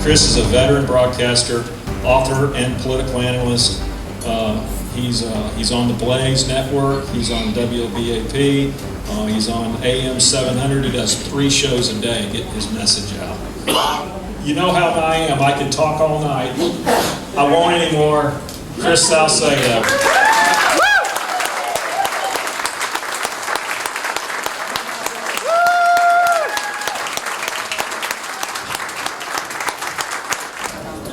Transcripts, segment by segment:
Chris is a veteran broadcaster, author, and political analyst. He's on the Blaze Network. He's on WBAP. He's on AM 700. He does 3 shows a day, get his message out. You know how I am. I can talk all night. I won't anymore. Chris Salcedo.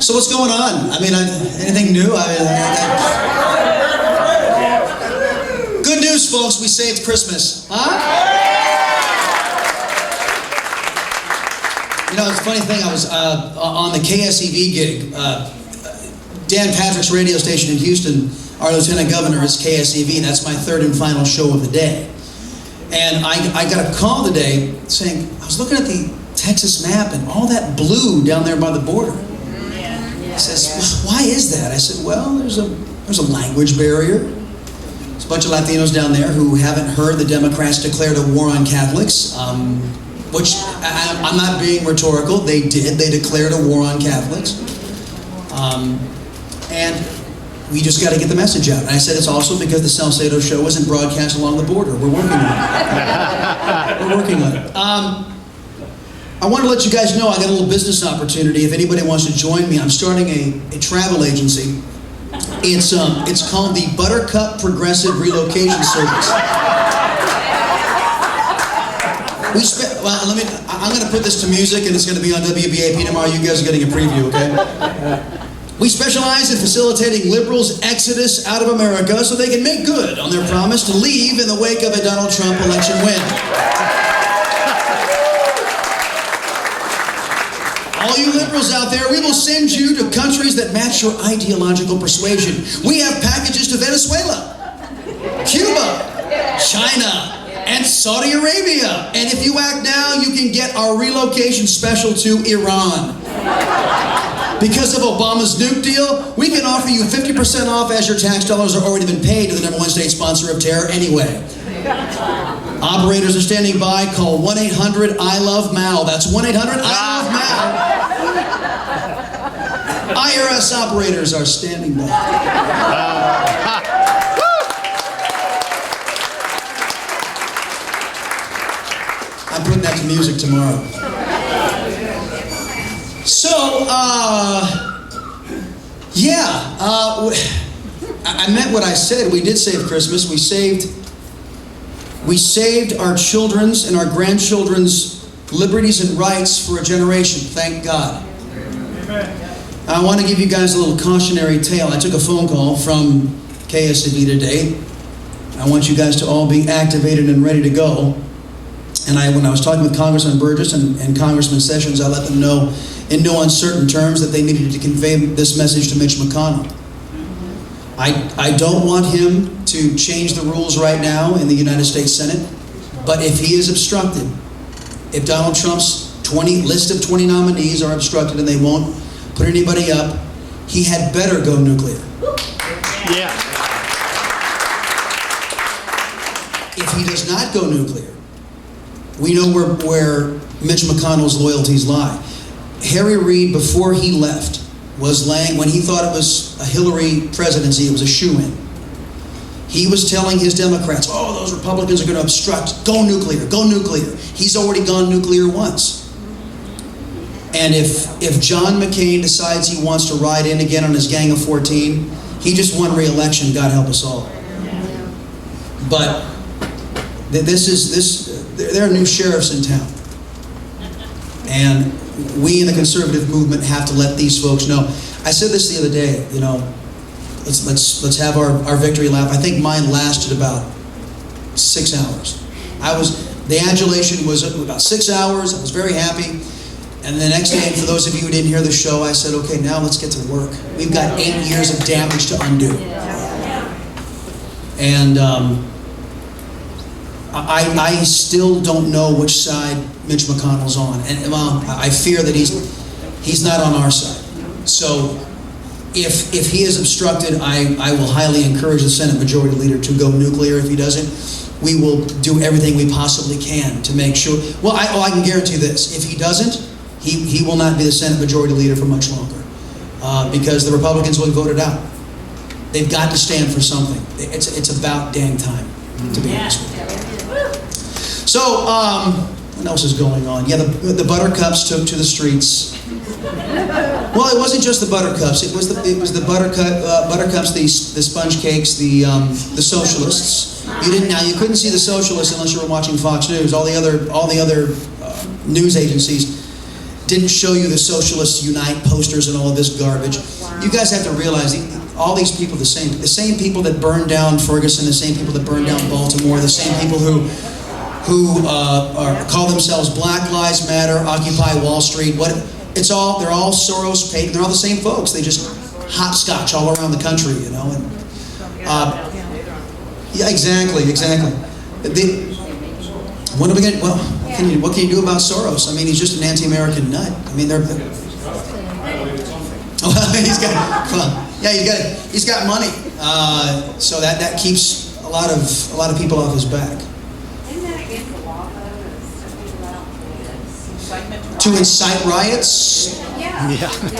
So what's going on? I mean, anything new? Good news, folks. We saved Christmas. Huh? You know, it's a funny thing. I was on the KSEV gig. Dan Patrick's radio station in Houston, our lieutenant governor is KSEV. That's my 3rd and final show of the day. And I got a call today saying, I was looking at the Texas map and all that blue down there by the border. He says, why is that? I said, well, there's a language barrier. There's a bunch of Latinos down there who haven't heard the Democrats declared a war on Catholics, which I'm not being rhetorical. They did. They declared a war on Catholics. And we just got to get the message out. And I said it's also because the Salcedo show isn't broadcast along the border. We're working on it. We're working on it. I want to let you guys know I got a little business opportunity. If anybody wants to join me, I'm starting a travel agency. It's called the Buttercup Progressive Relocation Service. I'm going to put this to music, and it's going to be on WBAP tomorrow. You guys are getting a preview, okay? We specialize in facilitating liberals' exodus out of America so they can make good on their promise to leave in the wake of a Donald Trump election win. All you liberals out there, we will send you to countries that match your ideological persuasion. We have packages to Venezuela, Cuba, China, and Saudi Arabia. And if you act now, you can get our relocation special to Iran. Because of Obama's nuke deal, we can offer you 50% off as your tax dollars have already been paid to the #1 state sponsor of terror anyway. Operators are standing by. Call 1-800-I-LOVE-MAO. That's 1-800-I-LOVE-MAO. IRS operators are standing by. I'm putting that to music tomorrow. So, I meant what I said. We did save Christmas. We saved our children's and our grandchildren's liberties and rights for a generation. Thank God. Amen. I want to give you guys a little cautionary tale. I took a phone call from KSCB today. I want you guys to all be activated and ready to go. And when I was talking with Congressman Burgess and Congressman Sessions, I let them know in no uncertain terms that they needed to convey this message to Mitch McConnell. I don't want him to change the rules right now in the United States Senate, but if he is obstructed, if Donald Trump's list of 20 nominees are obstructed and they won't put anybody up, he had better go nuclear. Yeah. If he does not go nuclear, we know where Mitch McConnell's loyalties lie. Harry Reid, before he left, was laying, when he thought it was a Hillary presidency, it was a shoo-in. He was telling his Democrats, oh, those Republicans are going to obstruct. Go nuclear, go nuclear. He's already gone nuclear once. And if John McCain decides he wants to ride in again on his gang of 14, he just won re-election, God help us all. But there are new sheriffs in town. And we in the conservative movement have to let these folks know. I said this the other day, you know, let's have our victory lap. I think mine lasted about 6 hours. The adulation was about 6 hours. I was very happy. And the next day, for those of you who didn't hear the show, I said, okay, now let's get to work. We've got 8 years of damage to undo. And I still don't know which side Mitch McConnell's on. And well, I fear that he's not on our side. So if he is obstructed, I will highly encourage the Senate Majority Leader to go nuclear. If he doesn't, we will do everything we possibly can to make sure. Well, I can guarantee this. If he doesn't, he will not be the Senate Majority Leader for much longer because the Republicans will vote it out. They've got to stand for something. It's about dang time, to be honest with you. So, what else is going on? Yeah, the Buttercups took to the streets. Well, it wasn't just the Buttercups. It was the Buttercups, the sponge cakes, the socialists. You couldn't see the socialists unless you were watching Fox News. All the other news agencies didn't show you the Socialists Unite posters and all of this garbage. You guys have to realize all these people the same people that burned down Ferguson, the same people that burned down Baltimore, the same people who call themselves Black Lives Matter, Occupy Wall Street. They're all Soros paid. They're all the same folks. They just hopscotch all around the country, you know. And, yeah, exactly. What are we going? Well, what can you do about Soros? I mean, he's just an anti-American nut. I mean, he's got money, so that keeps a lot of people off his back. To incite riots? Yeah.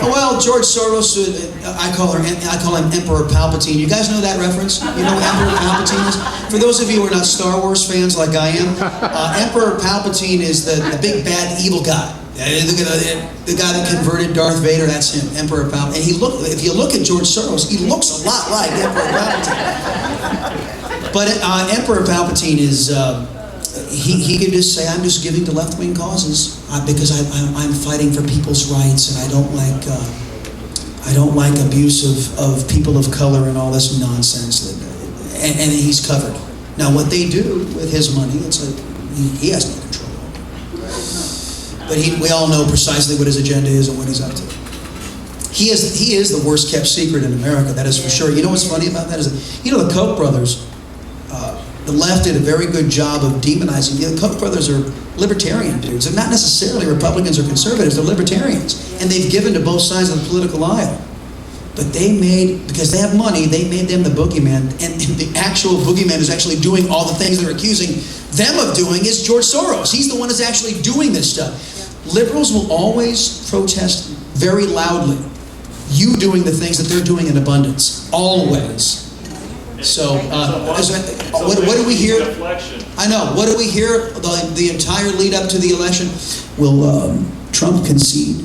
Well, George Soros, I call him Emperor Palpatine. You guys know that reference? You know what Emperor Palpatine is? For those of you who are not Star Wars fans like I am, Emperor Palpatine is the big bad evil guy. The guy that converted Darth Vader, that's him, Emperor Palpatine. And if you look at George Soros, he looks a lot like Emperor Palpatine. But Emperor Palpatine is... He could just say, I'm just giving to left-wing causes because I'm fighting for people's rights, and I don't like abuse of people of color and all this nonsense. And he's covered. Now, what they do with his money, it's like he has no control over it. But we all know precisely what his agenda is and what he's up to. He is the worst kept secret in America. That is for sure. You know what's funny about that is that, you know, the Koch brothers. The left did a very good job of demonizing. The Koch brothers are libertarian dudes. They're not necessarily Republicans or conservatives. They're libertarians. And they've given to both sides of the political aisle. But because they have money, they made them the boogeyman. And the actual boogeyman who's actually doing all the things they're accusing them of doing is George Soros. He's the one that's actually doing this stuff. Liberals will always protest very loudly. You doing the things that they're doing in abundance. Always. So, what do we hear? I know. What do we hear the entire lead up to the election? Will Trump concede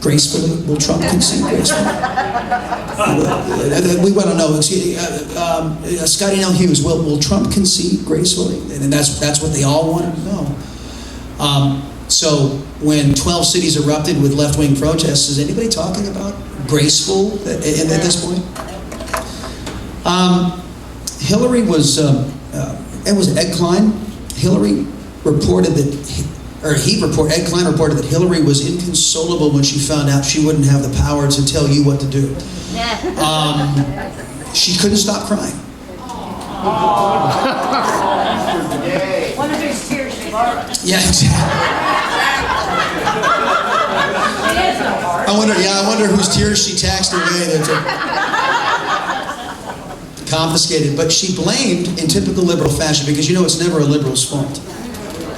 gracefully? Will Trump concede gracefully? We want to know. Scotty Nell Hughes, will Trump concede gracefully? And that's what they all want to know. So, when 12 cities erupted with left-wing protests, is anybody talking about graceful at this point? Hillary was, it was Ed Klein. Hillary reported that, Ed Klein reported that Hillary was inconsolable when she found out she wouldn't have the power to tell you what to do. She couldn't stop crying. One of his tears she borrowed. Yeah, exactly. I wonder whose tears she taxed away. Confiscated, but she blamed in typical liberal fashion, because you know it's never a liberal's fault.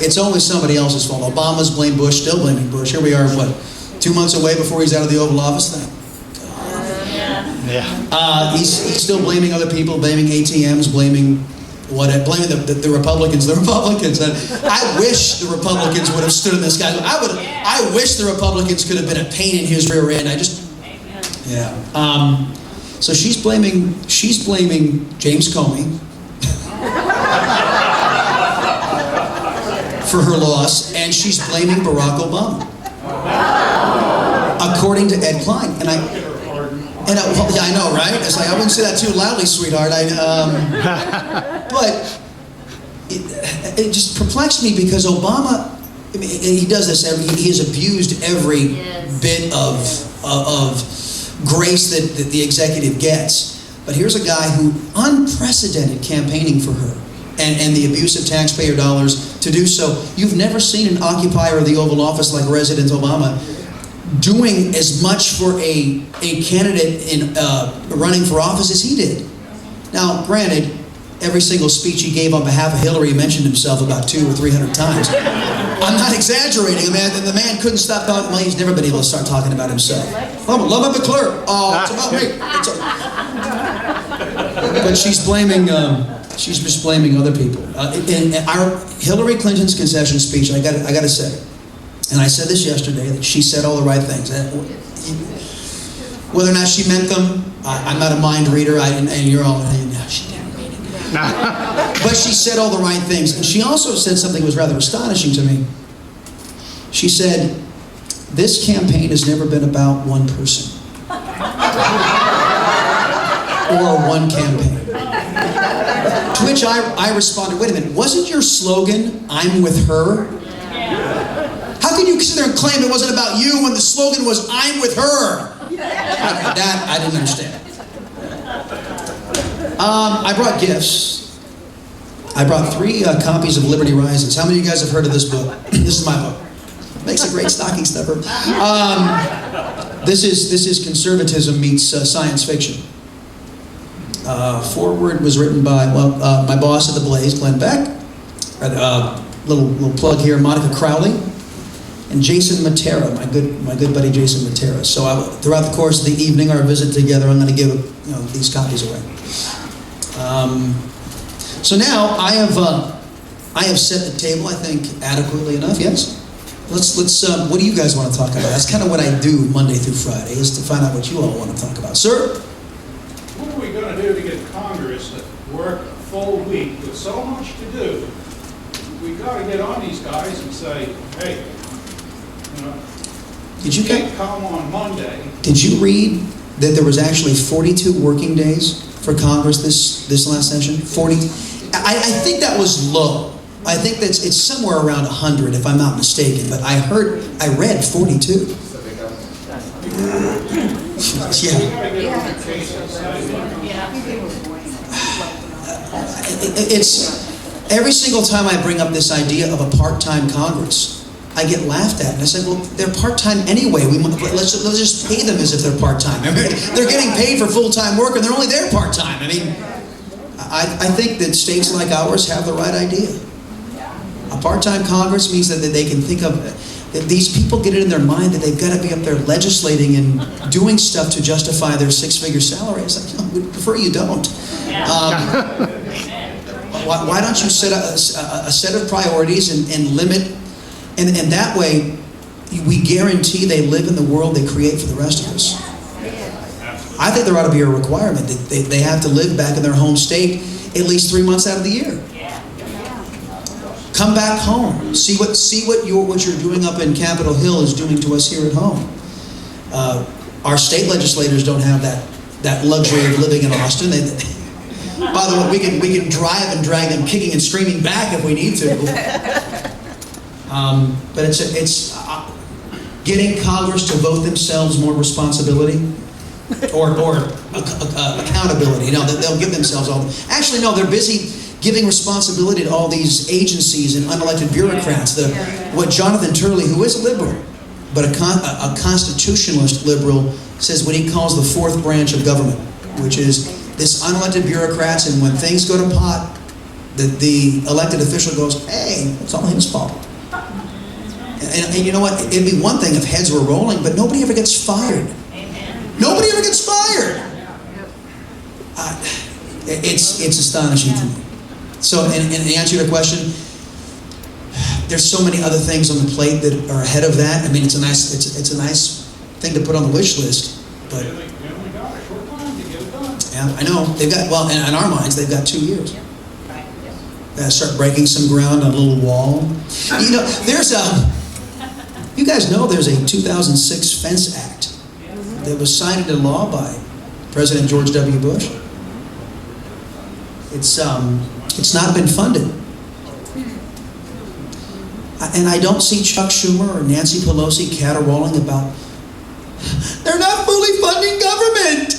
It's always somebody else's fault. Obama's blamed Bush, still blaming Bush. Here we are, 2 months away before he's out of the Oval Office thing. Yeah. He's still blaming other people, blaming ATMs, blaming the Republicans. The Republicans. I wish the Republicans would have stood in this guy. I wish the Republicans could have been a pain in his rear end. Yeah. So she's blaming James Comey for her loss, and she's blaming Barack Obama, according to Ed Klein. I know, right? It's like, I wouldn't say that too loudly, sweetheart. But it just perplexed me, because Obama, I mean, he does this he has abused every bit of grace that the executive gets. But here's a guy who unprecedented campaigning for her and the abuse of taxpayer dollars to do so. You've never seen an occupier of the Oval Office like President Obama doing as much for a candidate in running for office as he did. Now, granted, every single speech he gave on behalf of Hillary, he mentioned himself about 200 or 300 times. I'm not exaggerating. The man couldn't stop talking. Well, he's never been able to start talking about himself. Oh, love up a clerk. Oh, it's about me. But she's blaming. She's just blaming other people. In our Hillary Clinton's concession speech, I got to say, and I said this yesterday, that she said all the right things. Whether or not she meant them, I'm not a mind reader. And you're all, no, she didn't mean it. But she said all the right things. And she also said something that was rather astonishing to me. She said, this campaign has never been about one person. Or one campaign. To which I responded, wait a minute, wasn't your slogan, I'm with her? How can you sit there and claim it wasn't about you when the slogan was, I'm with her? That I didn't understand. I brought gifts. I brought 3 copies of Liberty Rises. How many of you guys have heard of this book? This is my book. Makes a great stocking stuffer. This is conservatism meets science fiction. Foreword was written by my boss at the Blaze, Glenn Beck. Little plug here, Monica Crowley, and Jason Matera, my good buddy Jason Matera. So throughout the course of the evening, our visit together, I'm going to give these copies away. So now I have set the table, I think, adequately enough. Yes. Let's. What do you guys want to talk about? That's kind of what I do Monday through Friday, is to find out what you all want to talk about, sir. What are we going to do to get Congress to work a full week with so much to do? We got to get on these guys and say, hey, you can't come on Monday. Did you read that there was actually 42 working days for Congress this last session? 40. I think that was low. I think it's somewhere around 100, if I'm not mistaken. But I read 42. It's every single time I bring up this idea of a part-time Congress, I get laughed at. And I say, well, they're part-time anyway. Let's just pay them as if they're part-time. I mean, they're getting paid for full-time work, and they're only there part-time. I mean, I think that states like ours have the right idea. A part-time Congress means that they can think of, that these people get it in their mind that they've got to be up there legislating and doing stuff to justify their 6-figure salary. It's like, we'd prefer you don't. Why don't you set a set of priorities and limit, and that way we guarantee they live in the world they create for the rest of us. I think there ought to be a requirement that they have to live back in their home state at least 3 months out of the year. Come back home. See what you're doing up in Capitol Hill is doing to us here at home. Our state legislators don't have that luxury of living in Austin. By the way, we can drive and drag them kicking and screaming back if we need to. But it's getting Congress to vote themselves more responsibility or accountability. They'll give themselves all. Actually, no, they're busy giving responsibility to all these agencies and unelected bureaucrats. What Jonathan Turley, who is a liberal, but a constitutionalist liberal, says what he calls the 4th branch of government, which is this unelected bureaucrats, and when things go to pot, the elected official goes, hey, it's all his fault. And you know what? It'd be one thing if heads were rolling, but nobody ever gets fired. Nobody ever gets fired. It's astonishing to me. So, in answer to your question, there's so many other things on the plate that are ahead of that. I mean, it's a nice thing to put on the wish list. But We only got a short time to get it done. yeah, I know they've got. Well, in our minds, they've got 2 years. Start breaking some ground on a little wall. You guys know there's a 2006 Fence Act that was signed into law by President George W. Bush. It's not been funded. And I don't see Chuck Schumer or Nancy Pelosi caterwauling about, they're not fully funding government.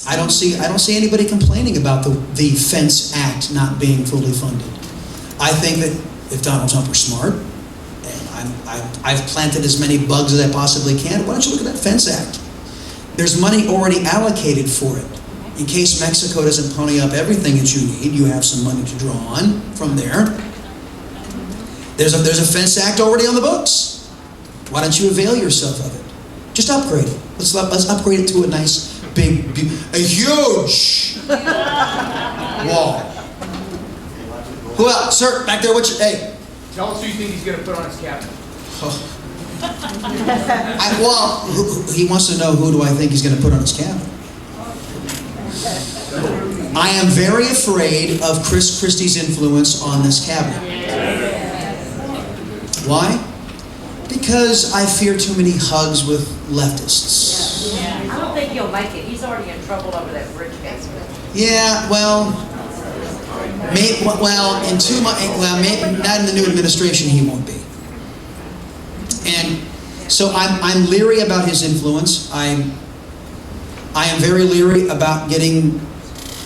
I don't see anybody complaining about the Fence Act not being fully funded. I think that if Donald Trump were smart, and I've planted as many bugs as I possibly can, why don't you look at that Fence Act? There's money already allocated for it. in case Mexico doesn't pony up everything that you need, you have some money to draw on from there. There's a Fence Act already on the books. Why don't you avail yourself of it? Just upgrade it. Let's upgrade it to a nice, big, a huge wall. Who else? Sir, back there, hey. Tell us who you think he's going to put on his cabinet. He wants to know who do I think he's going to put on his cabinet. I am very afraid of Chris Christie's influence on this cabinet. Why? Because I fear too many hugs with leftists. I don't think he'll make it. He's already in trouble over that bridge case. Yeah, well, maybe not in the new administration he won't be. And so I'm leery about his influence. I am very leery about getting,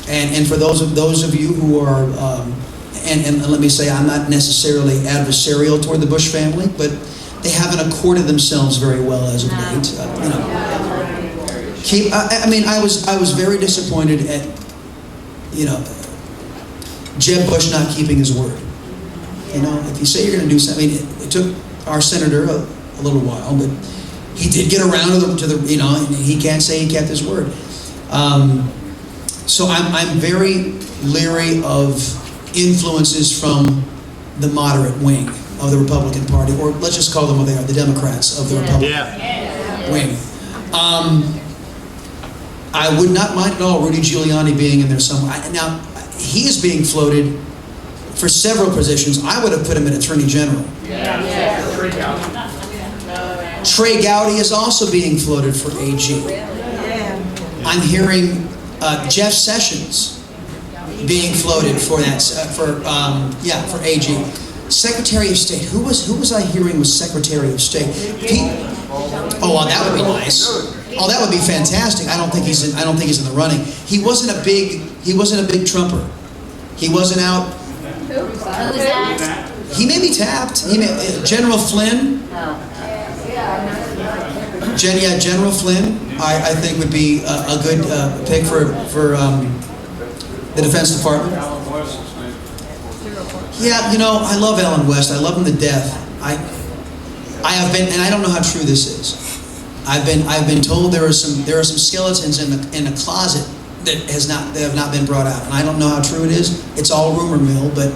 and for those of you who are, and let me say, I'm not necessarily adversarial toward the Bush family, but they haven't accorded themselves very well as of late. I was very disappointed at, Jeb Bush not keeping his word. If you say you're going to do something, it took our senator a little while, but he did get around to the and he can't say he kept his word. So I'm very leery of influences from the moderate wing of the Republican Party, or let's just call them what they are, the Democrats of the Republican wing. I would not mind at all Rudy Giuliani being in there somewhere. Now, he is being floated for several positions. I would have put him in Attorney General. Trey Gowdy is also being floated for AG. I'm hearing Jeff Sessions being floated for that for AG. Secretary of State. Who was I hearing was Secretary of State? That would be nice. That would be fantastic. I don't think he's in the running. He wasn't a big Trumper. He wasn't out. He may be tapped. General Flynn. General Flynn, I think would be a good pick for the Defense Department. Yeah, I love Alan West. I love him to death. I have been, and I don't know how true this is. I've been told there are some skeletons in a closet that have not been brought out, and I don't know how true it is. It's all rumor mill, but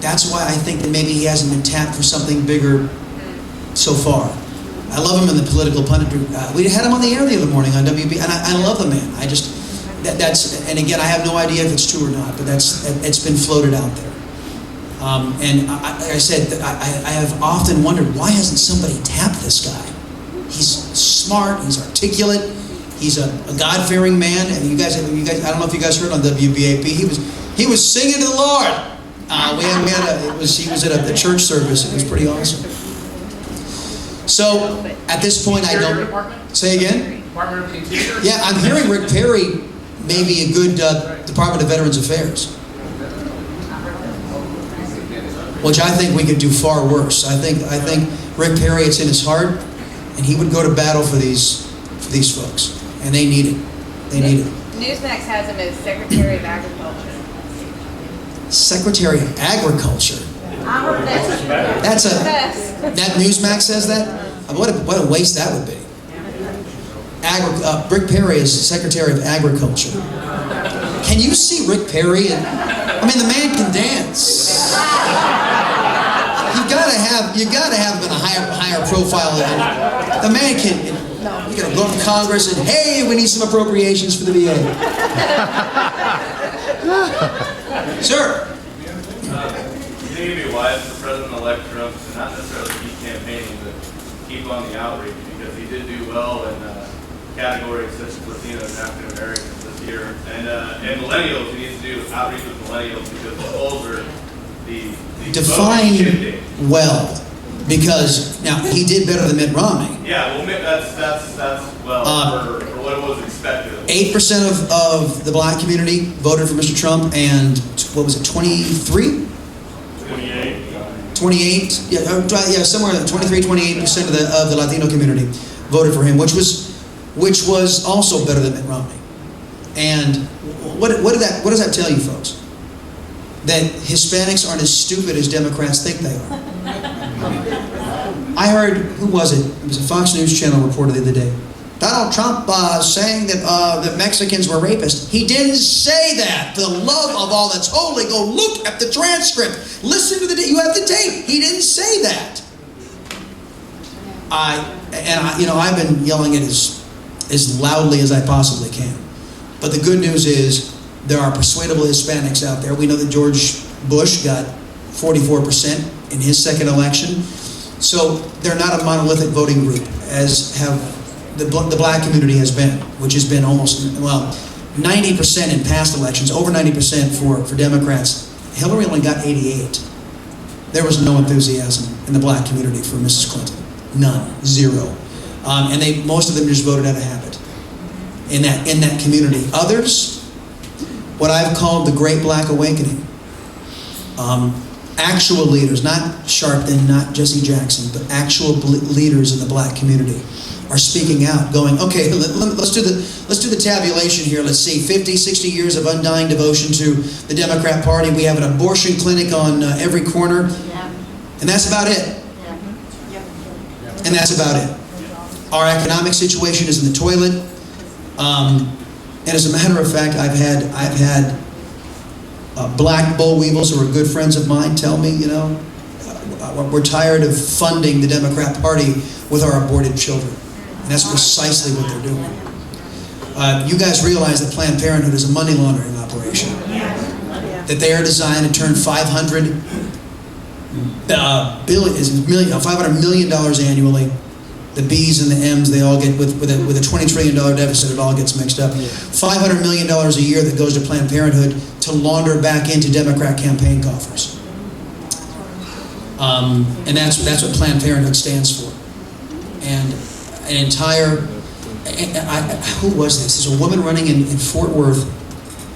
that's why I think that maybe he hasn't been tapped for something bigger so far. I love him in the political punditry. We had him on the air the other morning on WBAP, and I love the man. That's and again, I have no idea if it's true or not, but it's been floated out there. And I said, I have often wondered, why hasn't somebody tapped this guy? He's smart, he's articulate, he's a God-fearing man. And you guys, I don't know if you guys heard on WBAP, he was singing to the Lord. He was at a church service. It was pretty awesome. So at this point, I don't. Say again? Department of the Interior? Yeah, I'm hearing Rick Perry may be a good Department of Veterans Affairs, which I think we could do far worse. I think Rick Perry, it's in his heart, and he would go to battle for these folks, and they need it. They need it. Newsmax has him as Secretary of Agriculture. Secretary of Agriculture. I heard that. That Newsmax says that. What a waste that would be. Rick Perry is Secretary of Agriculture. Can you see Rick Perry? The man can dance. You gotta have him in a higher profile than the man can. You gotta go to Congress and hey, we need some appropriations for the VA. Sir. You think it'd be wise for President-elect Trump to not necessarily keep campaigning, but keep on the outreach, because he did do well in categories such as Latino and African Americans this year, and millennials. He needs to do outreach with millennials because the polls are the define well, because now he did better than Mitt Romney. Yeah, well, that's for what was expected. 8% of the black community voted for Mr. Trump, and what was it, 23? 28, somewhere 28% of the Latino community voted for him, which was also better than Mitt Romney. And what does that tell you, folks? That Hispanics aren't as stupid as Democrats think they are. I heard, who was it? It was a Fox News Channel reporter the other day. Donald Trump saying that Mexicans were rapists. He didn't say that. For the love of all that's holy, go look at the transcript. Listen to you have the tape. He didn't say that. I've been yelling it as loudly as I possibly can. But the good news is there are persuadable Hispanics out there. We know that George Bush got 44% in his second election. So they're not a monolithic voting group, as have the black community has been, which has been almost, 90% in past elections, over 90% for Democrats. Hillary only got 88. There was no enthusiasm in the black community for Mrs. Clinton. None. Zero. And most of them just voted out of habit in that community. Others, what I've called the Great Black Awakening. Actual leaders, not Sharpton, not Jesse Jackson, but actual leaders in the black community are speaking out, going, okay, let's do the tabulation here. Let's see, 50, 60 years of undying devotion to the Democrat Party. We have an abortion clinic on every corner, and that's about it. And that's about it. Our economic situation is in the toilet. And as a matter of fact, I've had black boll weevils who are good friends of mine tell me, we're tired of funding the Democrat Party with our aborted children. And that's precisely what they're doing. You guys realize that Planned Parenthood is a money laundering operation. That they are designed to turn $500 million annually. The B's and the M's, they all get, with a $20 trillion deficit, it all gets mixed up. $500 million a year that goes to Planned Parenthood to launder back into Democrat campaign coffers. And that's what Planned Parenthood stands for. And an entire, who was this? There's a woman running in Fort Worth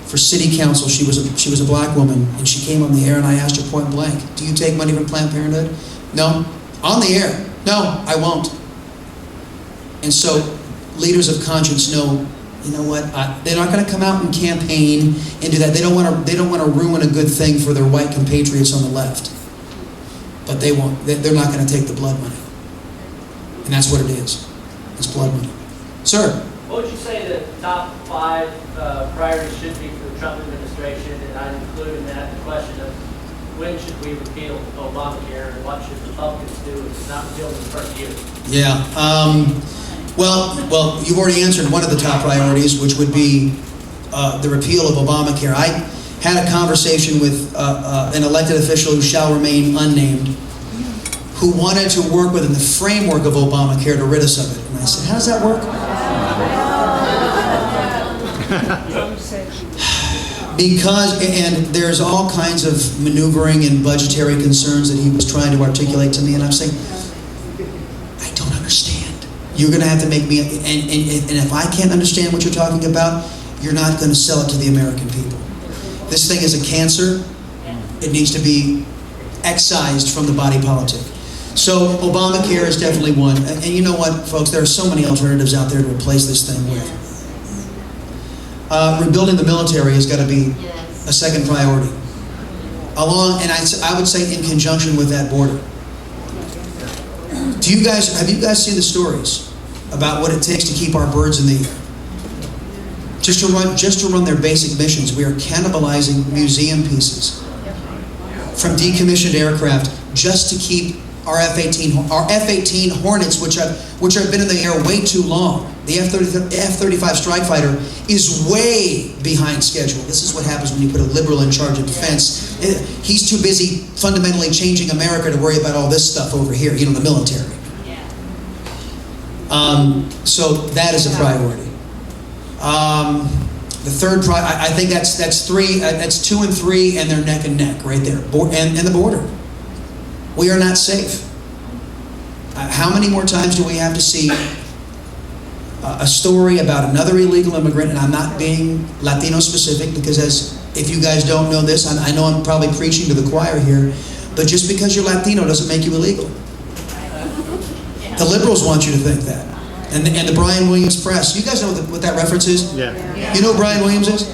for city council. She was a black woman, and she came on the air, and I asked her point blank, do you take money from Planned Parenthood? No. On the air. No, I won't. And so leaders of conscience know, you know what? They're not going to come out and campaign and do that. They don't want to ruin a good thing for their white compatriots on the left. But they won't. They're not going to take the blood money. And that's what it is. It's blood money. Sir. What would you say the top 5 priorities should be for the Trump administration? And I include in that the question of when should we repeal Obamacare and what should Republicans do if it's not repealed in the first year? Yeah. Well, you've already answered one of the top priorities, which would be the repeal of Obamacare. I had a conversation with an elected official who shall remain unnamed, who wanted to work within the framework of Obamacare to rid us of it. And I said, how does that work? And there's all kinds of maneuvering and budgetary concerns that he was trying to articulate to me, and I'm saying, I don't understand. You're going to have to make me, and if I can't understand what you're talking about, you're not going to sell it to the American people. This thing is a cancer. It needs to be excised from the body politic. So Obamacare is definitely one. And you know what, folks? There are so many alternatives out there to replace this thing with. Rebuilding the military has got to be a second priority. And I would say in conjunction with that border. Have you guys seen the stories about what it takes to keep our birds in the air? Just to run their basic missions, we are cannibalizing museum pieces from decommissioned aircraft just to keep our F-18 Hornets, which have been in the air way too long. The F-35 strike fighter is way behind schedule. This is what happens when you put a liberal in charge of defense. He's too busy fundamentally changing America to worry about all this stuff over here, the military. So that is a priority. The third I think that's 3. That's 2 and 3, and they're neck and neck right there. And the border. We are not safe. How many more times do we have to see a story about another illegal immigrant? And I'm not being Latino specific, because if you guys don't know this, I know I'm probably preaching to the choir here, but just because you're Latino doesn't make you illegal. The liberals want you to think that. And the Brian Williams Press. You guys know what that reference is? Yeah. You know who Brian Williams is?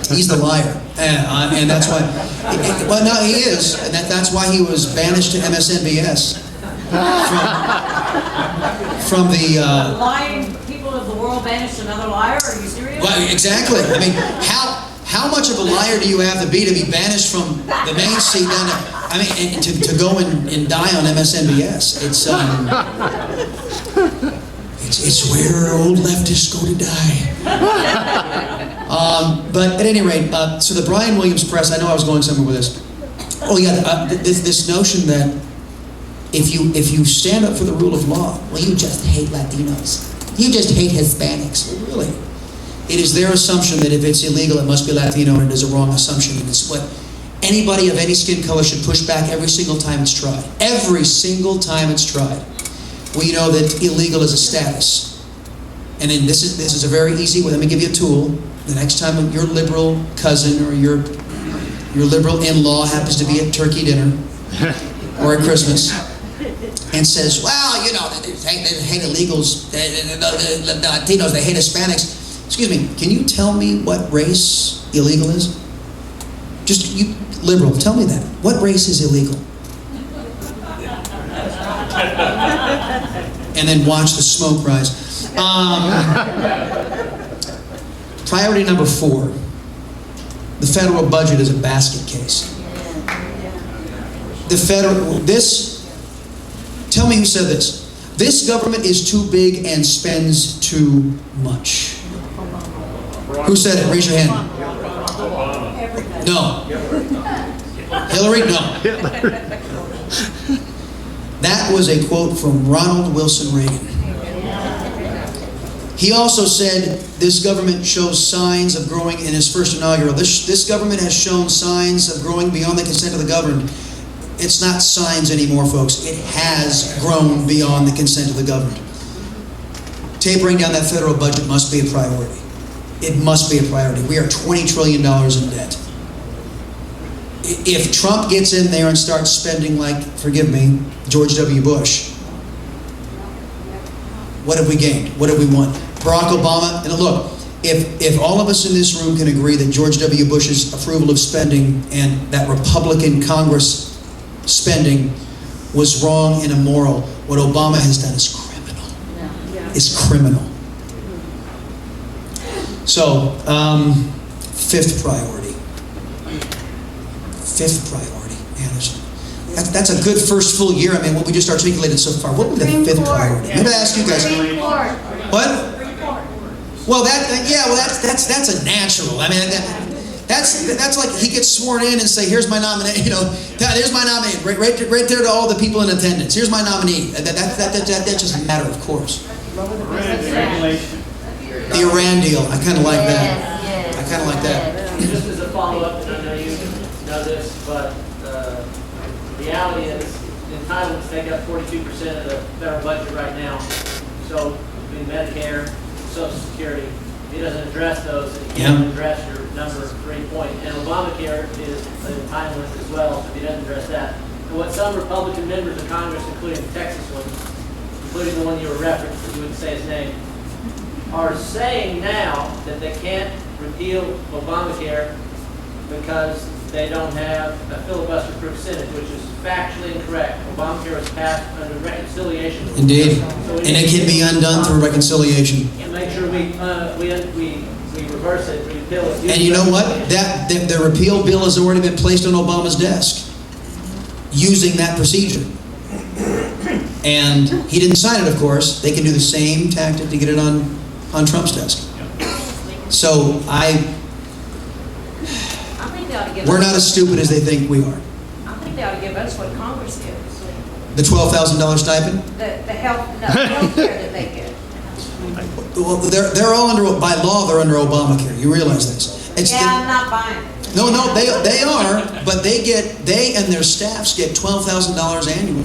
He's the liar. And that's why, well, no, he is. And that's why he was banished to MSNBS from the... Lying people of the world banished another liar? Are you serious? Well, exactly. I mean, how much of a liar do you have to be be banished from the main seat down to, I mean, and to go and die on MSNBS? It's where old leftists go to die. But at any rate, so the Brian Williams Press, I know I was going somewhere with this. Oh yeah, this notion that if you stand up for the rule of law, well, you just hate Latinos. You just hate Hispanics. Well, really? It is their assumption that if it's illegal, it must be Latino, and it is a wrong assumption. And it's what anybody of any skin color should push back every single time it's tried. Every single time it's tried. We know that illegal is a status. And then this is a very easy way. Let me give you a tool. The next time your liberal cousin or your liberal in-law happens to be at turkey dinner or at Christmas and says, well, you know, they hate illegals, the Latinos, they hate Hispanics. Excuse me, can you tell me what race illegal is? Just, you liberal, tell me that. What race is illegal? And then watch the smoke rise. Priority number 4. The federal budget is a basket case. Tell me who said this. This government is too big and spends too much. Who said it? Raise your hand. No. Hillary? No. That was a quote from Ronald Wilson Reagan. He also said this government shows signs of growing in his first inaugural. This government has shown signs of growing beyond the consent of the governed. It's not signs anymore, folks. It has grown beyond the consent of the governed. Tapering down that federal budget must be a priority. It must be a priority. We are $20 trillion in debt. If Trump gets in there and starts spending like, forgive me, George W. Bush, what have we gained? What have we won? Barack Obama, and look, if all of us in this room can agree that George W. Bush's approval of spending and that Republican Congress spending was wrong and immoral, what Obama has done is criminal. Is criminal. So, 5th priority. 5th priority. Man, that's a good first full year. I mean, what we just articulated so far. What would be the 5th priority? I'm going to ask you guys. What? Well, that's a natural. I mean, that's like he gets sworn in and say, "Here's my nominee." You know, here's my nominee. Right there to all the people in attendance. Here's my nominee. That just a matter of course. The Iran deal. I kind of like that. I kind of like that. Just as a follow-up, and I know you know this, but the reality is entitlements take up 42% of the federal budget right now. So between Medicare, Social Security, he doesn't address those, and he can't address your number 3 point. And Obamacare is an entitlement as well, so he doesn't address that. And what some Republican members of Congress, including the Texas one, including the one you were referenced, you wouldn't say his name, are saying now that they can't repeal Obamacare because they don't have a filibuster-proof Senate, which is factually incorrect. Obamacare was passed under reconciliation. Indeed. And it can be undone through reconciliation. And make sure we reverse it, repeal it. And you know what? The repeal bill has already been placed on Obama's desk using that procedure. And he didn't sign it, of course. They can do the same tactic to get it on Trump's desk. So we're not as stupid as they think we are. I think they ought to give us what Congress gives. The $12,000 stipend? The health care that they get. Well, they're all under, by law, they're under Obamacare. You realize this? I'm not buying it. No, they are, but they and their staffs get $12,000 annually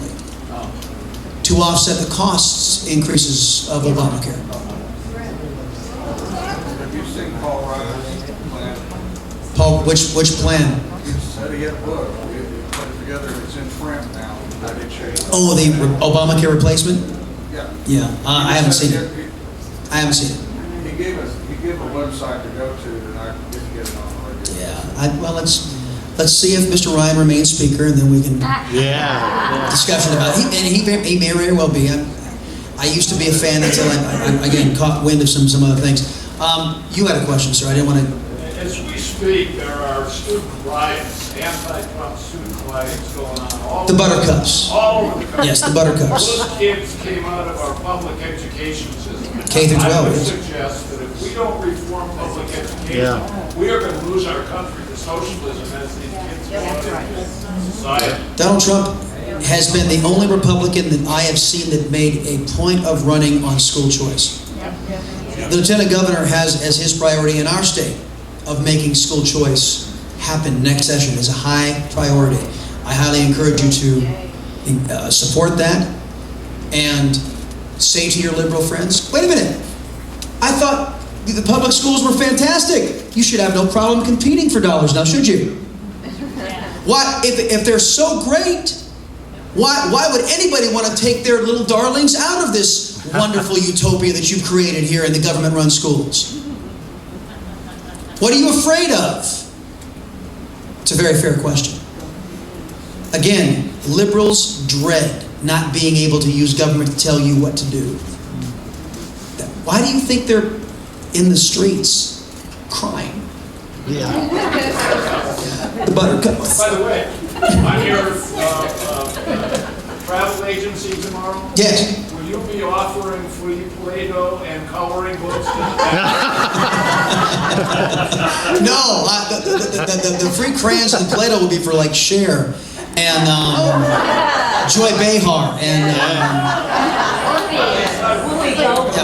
to offset the costs increases of Obamacare. Have you seen Paul Ryder's plan? Paul, which plan? He said he had a book. He put it together. It's in print now. Oh, the Obamacare replacement? Yeah. Yeah, I haven't seen it. I haven't seen it. He gave a website to go to, and I didn't get it on the radio. Yeah, well, let's see if Mr. Ryan remains speaker, and then we can discussion about it. He may very well be. I used to be a fan until I again caught wind of some other things. You had a question, sir. I didn't want to. As we speak, there are student riots, anti-Trump student riots going on all The Buttercups. all over the country. Yes, the Buttercups. Those kids came out of our public education system. K through 12, I would yes. suggest that if we don't reform public education, we are going to lose our country to socialism as these kids go out into society. Donald Trump has been the only Republican that I have seen that made a point of running on school choice. The Lieutenant Governor has as his priority in our state of making school choice happen next session is a high priority. I highly encourage you to support that and say to your liberal friends, wait a minute, I thought the public schools were fantastic. You should have no problem competing for dollars now, should you? Why, if they're so great, why would anybody want to take their little darlings out of this wonderful utopia that you've created here in the government-run schools? What are you afraid of? It's a very fair question. Again, liberals dread not being able to use government to tell you what to do. Why do you think they're in the streets crying? The Buttercups. By the way, I'm your travel agency tomorrow. Yes. Will you be offering free Play-Doh and coloring books to the No, the free crayons and Play-Doh will be for like Cher and Joy Behar and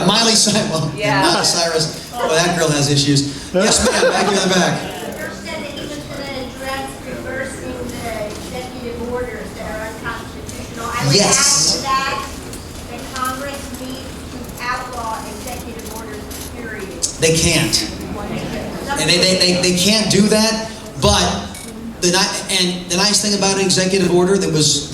Miley Cyrus. Well, Miley Cyrus. Oh, that girl has issues. Yes, ma'am. Back in the back. First said that he was going to address reversing the executive orders that are unconstitutional. I would Yes. add to that Congress needs to outlaw executive orders, period. They can't. And they can't do that, but the nice thing about an executive order that was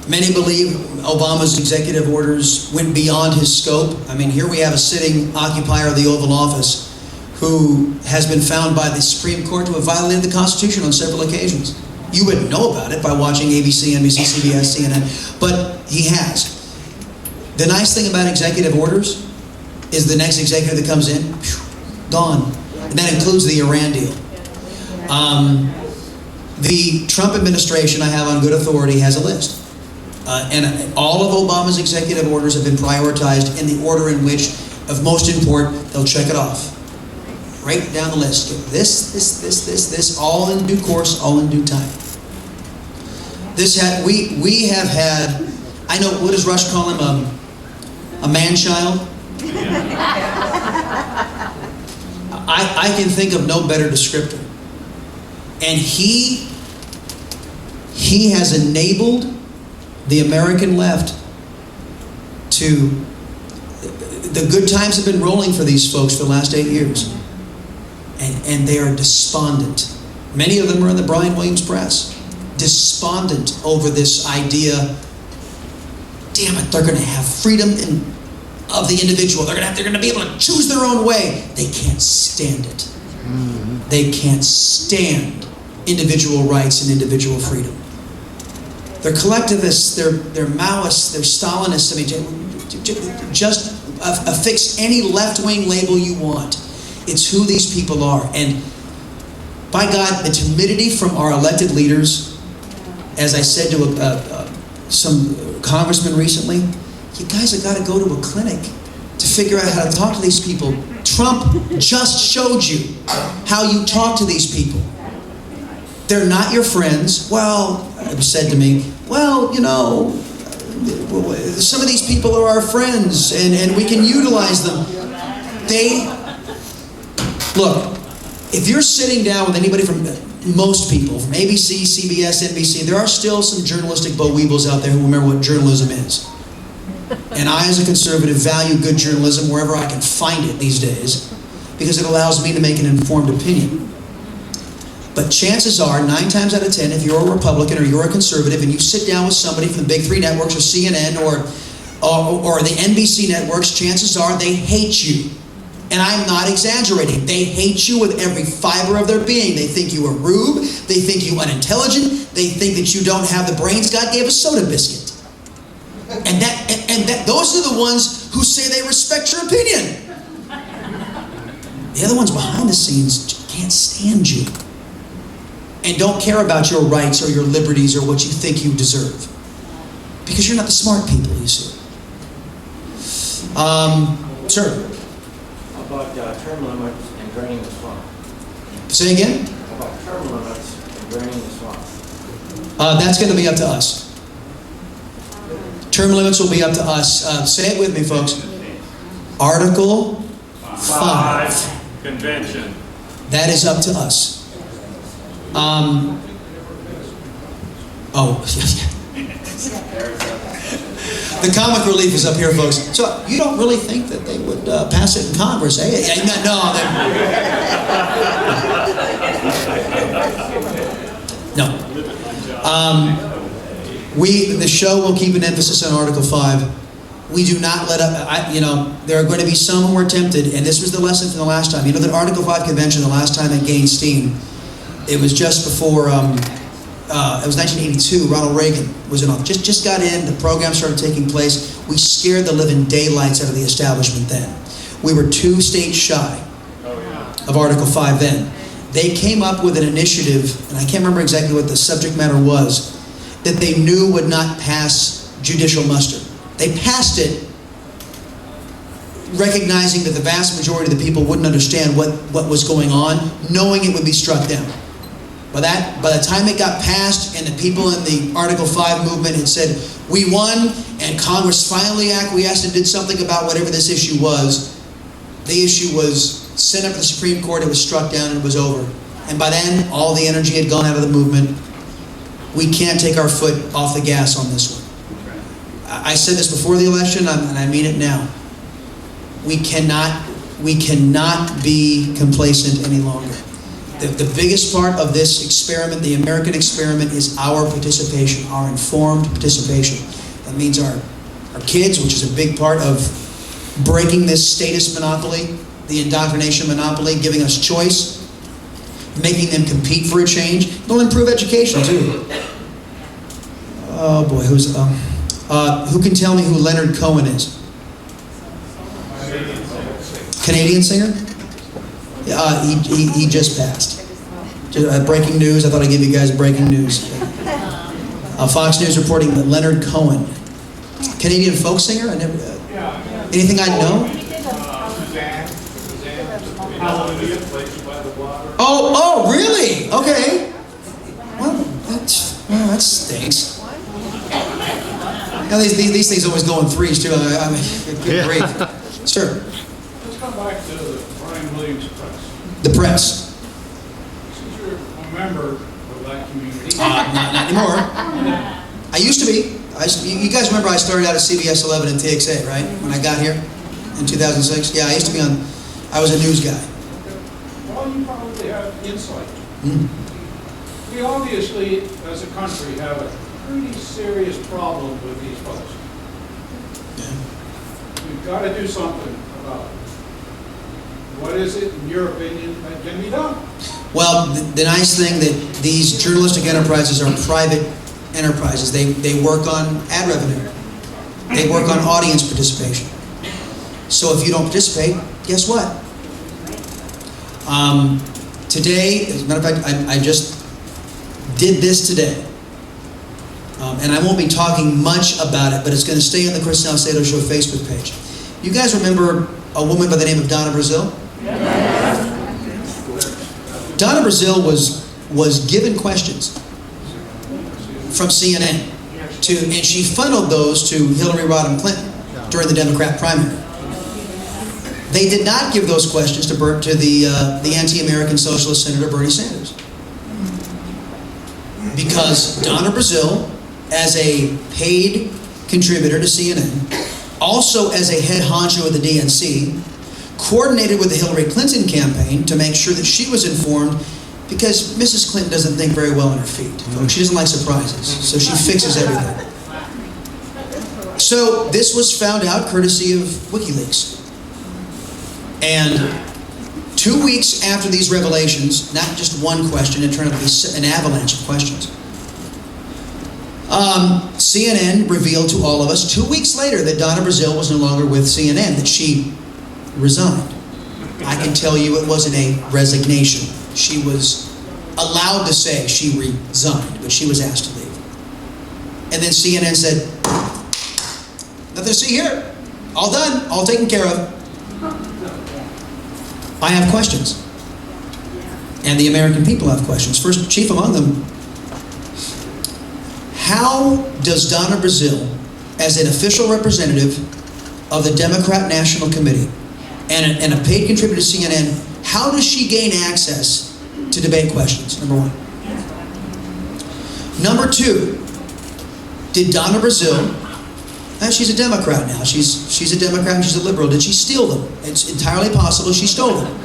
many believe Obama's executive orders went beyond his scope. I mean, here we have a sitting occupier of the Oval Office who has been found by the Supreme Court to have violated the Constitution on several occasions. You wouldn't know about it by watching ABC, NBC, CBS, CNN, but he has. The nice thing about executive orders is the next executive that comes in, gone. And that includes the Iran deal. The Trump administration, I have on good authority, has a list. And all of Obama's executive orders have been prioritized in the order in which, of most import, they'll check it off. Right down the list. This, all in due course, all in due time. We have had, I know, what does Rush call him, a man-child? I can think of no better descriptor. And he has enabled the American left to, the good times have been rolling for these folks for the last 8 years. And they are despondent. Many of them are in the Brian Williams press. Despondent over this idea, damn it, they're going to have freedom of the individual. They're going to be able to choose their own way. They can't stand it. They can't stand individual rights and individual freedom. They're collectivists, they're Maoists, they're Stalinists. I mean, just affix any left-wing label you want. It's who these people are. And by God, the timidity from our elected leaders, as I said to some congressman recently, you guys have got to go to a clinic to figure out how to talk to these people. Trump just showed you how you talk to these people. They're not your friends. Well, it was said to me, well, you know, some of these people are our friends and we can utilize them. Look, if you're sitting down with anybody from, most people, from ABC, CBS, NBC, there are still some journalistic boll weebles out there who remember what journalism is. And I, as a conservative, value good journalism wherever I can find it these days because it allows me to make an informed opinion. But chances are, 9 times out of 10, if you're a Republican or you're a conservative and you sit down with somebody from the big 3 networks or CNN or or the NBC networks, chances are they hate you. And I'm not exaggerating. They hate you with every fiber of their being. They think you are rude. They think you unintelligent. They think that you don't have the brains God gave a soda biscuit. And those are the ones who say they respect your opinion. The other ones behind the scenes can't stand you and don't care about your rights or your liberties or what you think you deserve, because you're not the smart people, you see. Sir. About term limits and draining the swamp. Say again? About term limits and draining the swamp. That's going to be up to us. Term limits will be up to us. Say it with me, folks. Article 5. Convention. That is up to us. The comic relief is up here, folks. So you don't really think that they would pass it in Congress, eh? No. The show will keep an emphasis on Article 5. We do not let up. There are going to be some who are tempted, and this was the lesson from the last time. You know that Article 5 convention, the last time it gained steam, it was just before. It was 1982. Ronald Reagan was in office. Just got in. The program started taking place. We scared the living daylights out of the establishment then. We were 2 states shy of Article 5 then. They came up with an initiative, and I can't remember exactly what the subject matter was, that they knew would not pass judicial muster. They passed it recognizing that the vast majority of the people wouldn't understand what was going on, knowing it would be struck down. By the time it got passed and the people in the Article 5 movement had said, we won, and Congress finally acquiesced and did something about whatever this issue was, the issue was sent up to the Supreme Court, it was struck down, and it was over. And by then, all the energy had gone out of the movement. We can't take our foot off the gas on this one. I said this before the election, and I mean it now. We cannot be complacent any longer. The biggest part of this experiment, the American experiment, is our participation, our informed participation. That means our kids, which is a big part of breaking this status monopoly, the indoctrination monopoly, giving us choice, making them compete for a change. It'll improve education too. Oh boy, who can tell me who Leonard Cohen is? Canadian singer? He just passed. Breaking news. I thought I'd give you guys breaking news. Fox News reporting that Leonard Cohen, Canadian folk singer. Anything I know? Oh, really? Okay. Well, that stinks. Now these things always go in threes too. I mean, good grief. Sir. Let's come back to the Brian Williams Press. The press. Since you're a member of that community. Not anymore. I used to be. You guys remember I started out at CBS 11 and TXA, right? When I got here in 2006. Yeah, I used to be on. I was a news guy. Well, you probably have insight. Mm-hmm. We obviously, as a country, have a pretty serious problem with these folks. Yeah. We've got to do something about it. What is it, in your opinion, that can be done? Well, the nice thing that these journalistic enterprises are private enterprises. They work on ad revenue. They work on audience participation. So if you don't participate, guess what? Today, as a matter of fact, I just did this today. And I won't be talking much about it, but it's going to stay on the Chris Salcedo Show Facebook page. You guys remember a woman by the name of Donna Brazile? Donna Brazile was given questions from CNN, and she funneled those to Hillary Rodham Clinton during the Democrat primary. They did not give those questions to the anti-American socialist Senator Bernie Sanders, because Donna Brazile, as a paid contributor to CNN, also as a head honcho of the DNC, coordinated with the Hillary Clinton campaign to make sure that she was informed, because Mrs. Clinton doesn't think very well on her feet. She doesn't like surprises, so she fixes everything. So this was found out courtesy of WikiLeaks. And 2 weeks after these revelations, not just one question, it turned out to be an avalanche of questions. CNN revealed to all of us 2 weeks later that Donna Brazile was no longer with CNN, that she resigned. I can tell you it wasn't a resignation. She was allowed to say she resigned, but she was asked to leave. And then CNN said, nothing to see here. All done, all taken care of. I have questions. And the American people have questions. First, chief among them, how does Donna Brazile, as an official representative of the Democrat National Committee and a paid contributor to CNN, how does she gain access to debate questions, number one? Number two, did Donna Brazile, she's a Democrat now, she's a Democrat and she's a liberal, did she steal them? It's entirely possible she stole them.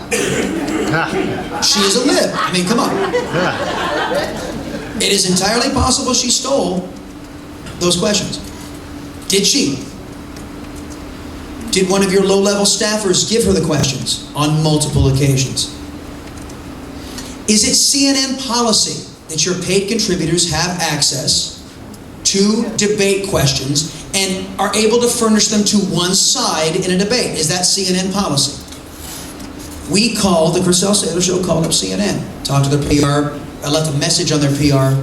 She is a lib, I mean, come on. It is entirely possible she stole those questions. Did she? Did one of your low-level staffers give her the questions on multiple occasions? Is it CNN policy that your paid contributors have access to debate questions and are able to furnish them to one side in a debate? Is that CNN policy? We called, the Chris Salcedo show called up CNN, talked to their PR, I left a message on their PR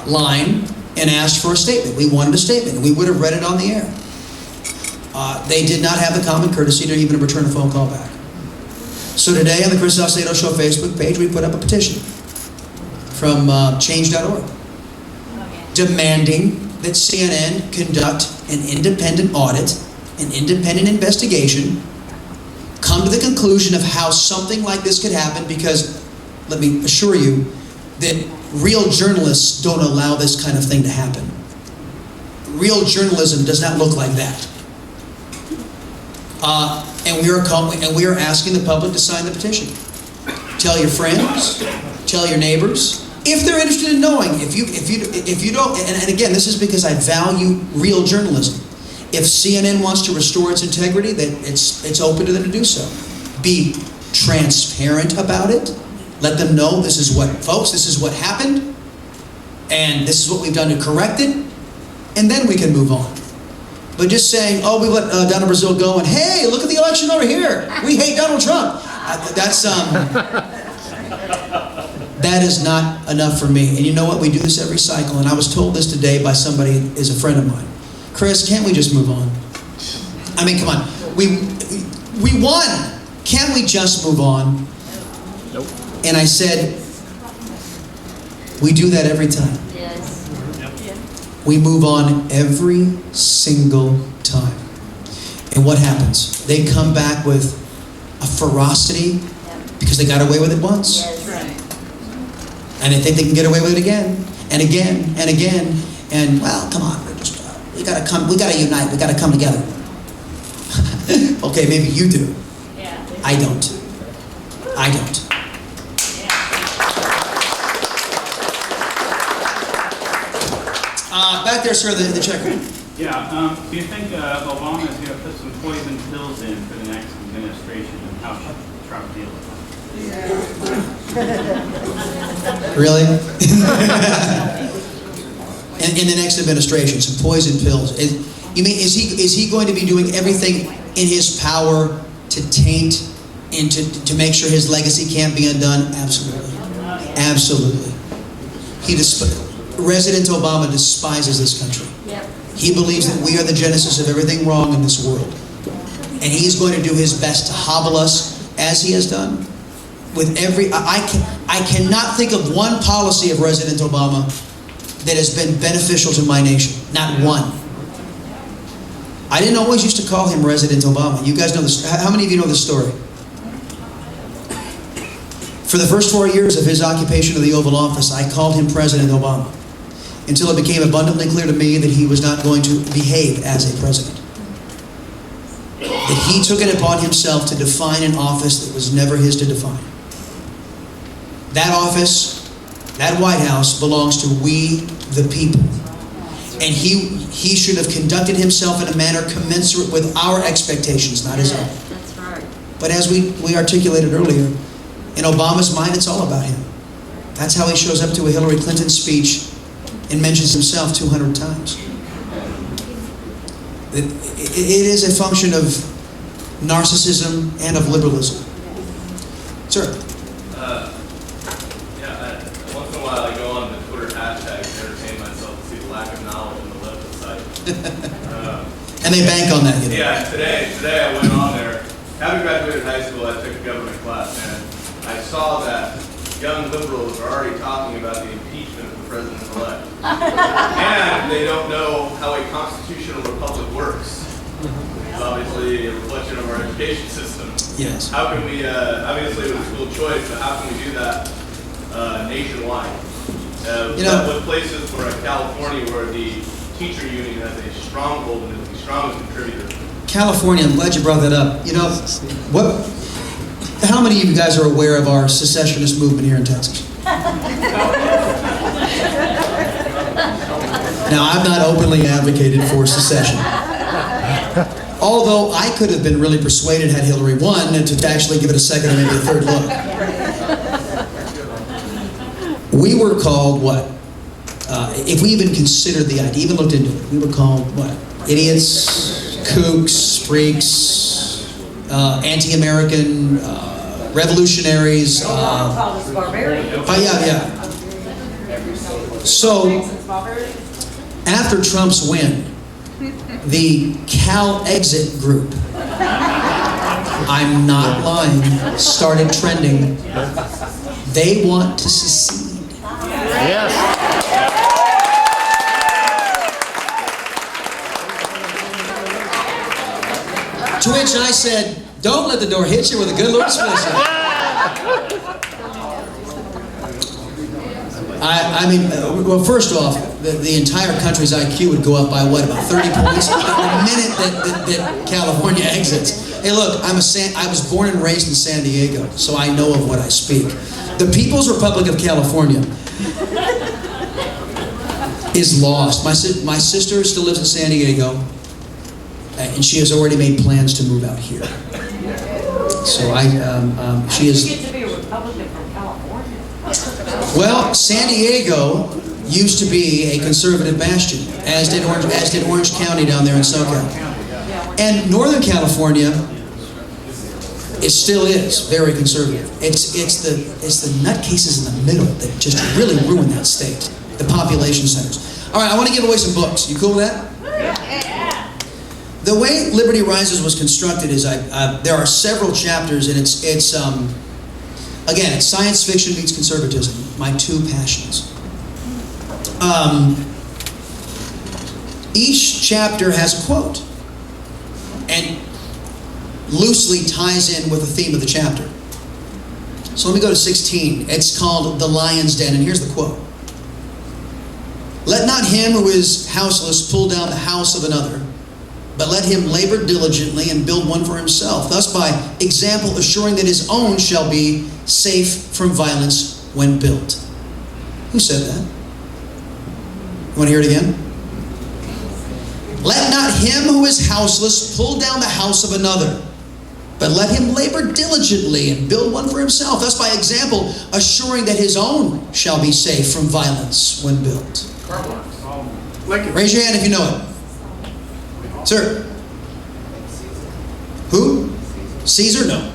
line and asked for a statement. We wanted a statement. We would have read it on the air. They did not have the common courtesy to even return a phone call back. So today on the Chris Salcedo Show Facebook page, we put up a petition from change.org demanding that CNN conduct an independent audit, an independent investigation, come to the conclusion of how something like this could happen, because let me assure you that real journalists don't allow this kind of thing to happen. Real journalism does not look like that. And we are asking the public to sign the petition. Tell your friends, tell your neighbors, if they're interested in knowing. If you don't, and again, this is because I value real journalism. If CNN wants to restore its integrity, then it's open to them to do so. Be transparent about it. Let them know this is what happened, and this is what we've done to correct it, and then we can move on. But just saying, oh, we let Donna Brazile go, and hey, look at the election over here. We hate Donald Trump. That is not enough for me. And you know what? We do this every cycle, and I was told this today by somebody who's a friend of mine. Chris, can't we just move on? I mean, come on. We won. Can't we just move on? Nope. And I said, we do that every time. Yes. We move on every single time. And what happens? They come back with a ferocity because they got away with it once. Yes. And they think they can get away with it again and again and again. And well, come on, we gotta unite, we gotta come together. Okay, maybe you do. Yeah. I don't. Back there, sir, the checker. Yeah, do you think Obama is going to put some poison pills in for the next administration, and how should Trump deal with them? Really? in the next administration, some poison pills. You mean is he going to be doing everything in his power to taint and to make sure his legacy can't be undone? Absolutely. Absolutely. President Obama despises this country. Yep. He believes that we are the genesis of everything wrong in this world. And he's going to do his best to hobble us, as he has done, with every... I cannot think of one policy of President Obama that has been beneficial to my nation. Not one. I didn't always used to call him President Obama. You guys know this. How many of you know this story? For the first 4 years of his occupation of the Oval Office, I called him President Obama, until it became abundantly clear to me that he was not going to behave as a president. That he took it upon himself to define an office that was never his to define. That office, that White House, belongs to we the people. And he should have conducted himself in a manner commensurate with our expectations, not his own. That's right. But as we articulated earlier, in Obama's mind, it's all about him. That's how he shows up to a Hillary Clinton speech and mentions himself 200 times. It is a function of narcissism and of liberalism. Sir? Once in a while I go on the Twitter hashtags and entertain myself to see the lack of knowledge on the left side. And they bank on that, you know. Yeah, today I went on there. Having graduated high school, I took a government class, and I saw that young liberals are already talking about the impeachment of the president-elect. And they don't know how a constitutional republic works. It's obviously a reflection of our education system. Yes. How can we, obviously with school choice, but how can we do that nationwide? With places like California where the teacher union has a stronghold and is the strongest contributor. California, I'm glad you brought that up. You know, how many of you guys are aware of our secessionist movement here in Texas? Now, I've not openly advocated for secession. Although I could have been really persuaded had Hillary won to actually give it a second or maybe a third look. We were called what? If we even considered the idea, even looked into it, we were called what? Idiots, kooks, freaks, anti-American, revolutionaries. Yeah. So, after Trump's win, the Cal Exit group, I'm not lying, started trending. They want to secede. Yes. To which I said, don't let the door hit you with a good looking special. I mean, well, first off, the entire country's IQ would go up by what, about 30 points the minute that California exits. Hey, look, I was born and raised in San Diego, so I know of what I speak. The People's Republic of California is lost. My sister still lives in San Diego, and she has already made plans to move out here. So she is. You get to be a Republican from California. Well, San Diego used to be a conservative bastion, as did Orange County down there in SoCal. And Northern California, it still is very conservative. It's the nutcases in the middle that just really ruin that state, the population centers. All right, I want to give away some books. You cool with that? The way Liberty Rises was constructed is there are several chapters, and it's again, it's science fiction meets conservatism, my two passions. Each chapter has a quote, and loosely ties in with the theme of the chapter. So let me go to 16. It's called The Lion's Den, and here's the quote. Let not him who is houseless pull down the house of another, but let him labor diligently and build one for himself, thus by example assuring that his own shall be safe from violence when built. Who said that? You want to hear it again? Let not him who is houseless pull down the house of another, but let him labor diligently and build one for himself, thus by example assuring that his own shall be safe from violence when built. Raise your hand if you know it. Sir? Who? Caesar? No.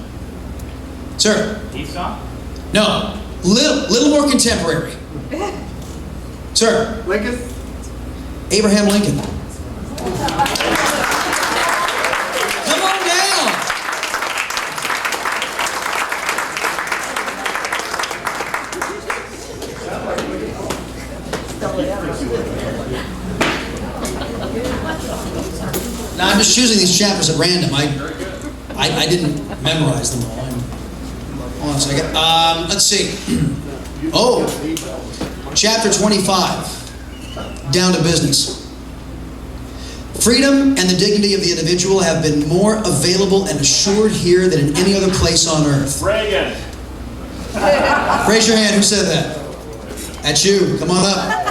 Sir? Esau? No. Little more contemporary. Sir? Lincoln? Abraham Lincoln. Come on down. Now I'm just choosing these chapters at random. I didn't memorize them all. Hold on a second. Let's see. Oh, chapter 25. Down to business. Freedom and the dignity of the individual have been more available and assured here than in any other place on earth. Reagan. Raise your hand. Who said that? That's you. Come on up.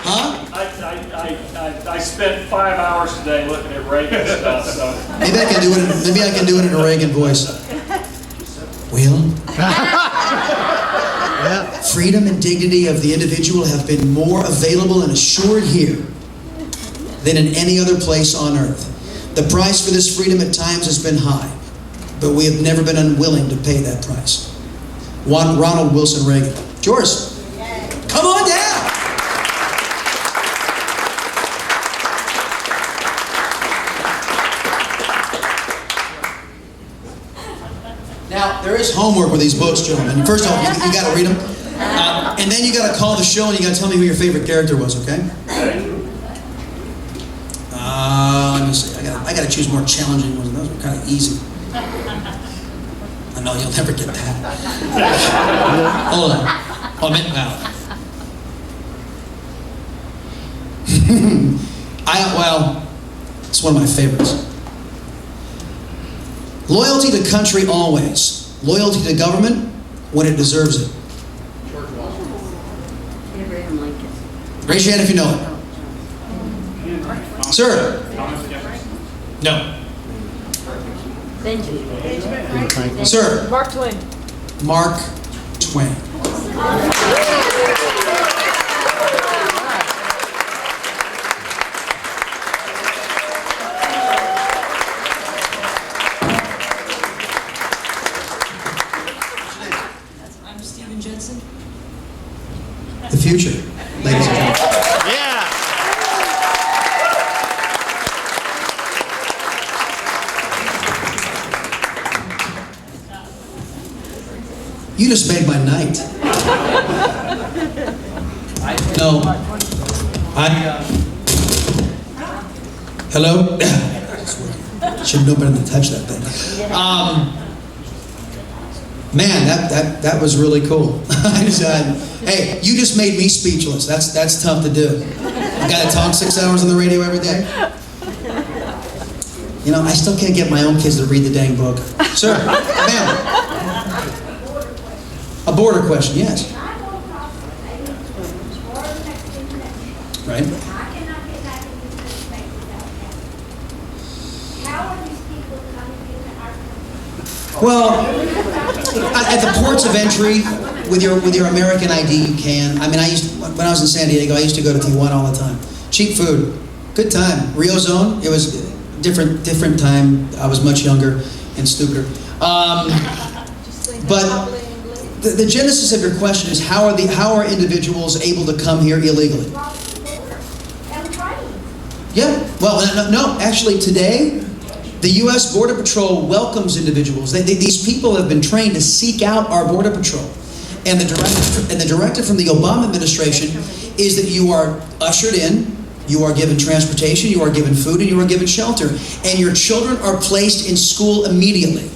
Huh? I spent 5 hours today looking at Reagan stuff, so. Maybe I can do it in a Reagan voice. Will? Freedom and dignity of the individual have been more available and assured here than in any other place on earth. The price for this freedom at times has been high, but we have never been unwilling to pay that price. Ronald Wilson Reagan. Yours. Come on down. Now, there is homework with these books, gentlemen. First off, you got to read them. And then you got to call the show and you got to tell me who your favorite character was, okay? Let me see. I got to choose more challenging ones. Those were kind of easy. I know you'll never get that. Hold on. Well, it's one of my favorites. Loyalty to country always. Loyalty to government when it deserves it. Abraham Lincoln. Raise your hand if you know it. Sir? No. Benjamin. Sir? Mark Twain. Mark Twain. The future, ladies and gentlemen. You just made my night. No. Hello? Should know better than to touch that thing. Man, that was really cool. Hey, you just made me speechless. That's tough to do. I gotta talk 6 hours on the radio every day. You know, I still can't get my own kids to read the dang book. Sir, ma'am. A border question, yes. Right. Well, at the ports of entry, with your American ID, you can. I mean, when I was in San Diego, I used to go to Tijuana all the time. Cheap food, good time. Rio Zone, it was different time. I was much younger and stupider. But the genesis of your question is how are individuals able to come here illegally? Yeah. Well, no. Actually, today, the U.S. Border Patrol welcomes individuals. These people have been trained to seek out our Border Patrol. And the directive from the Obama administration is that you are ushered in, you are given transportation, you are given food, and you are given shelter. And your children are placed in school immediately.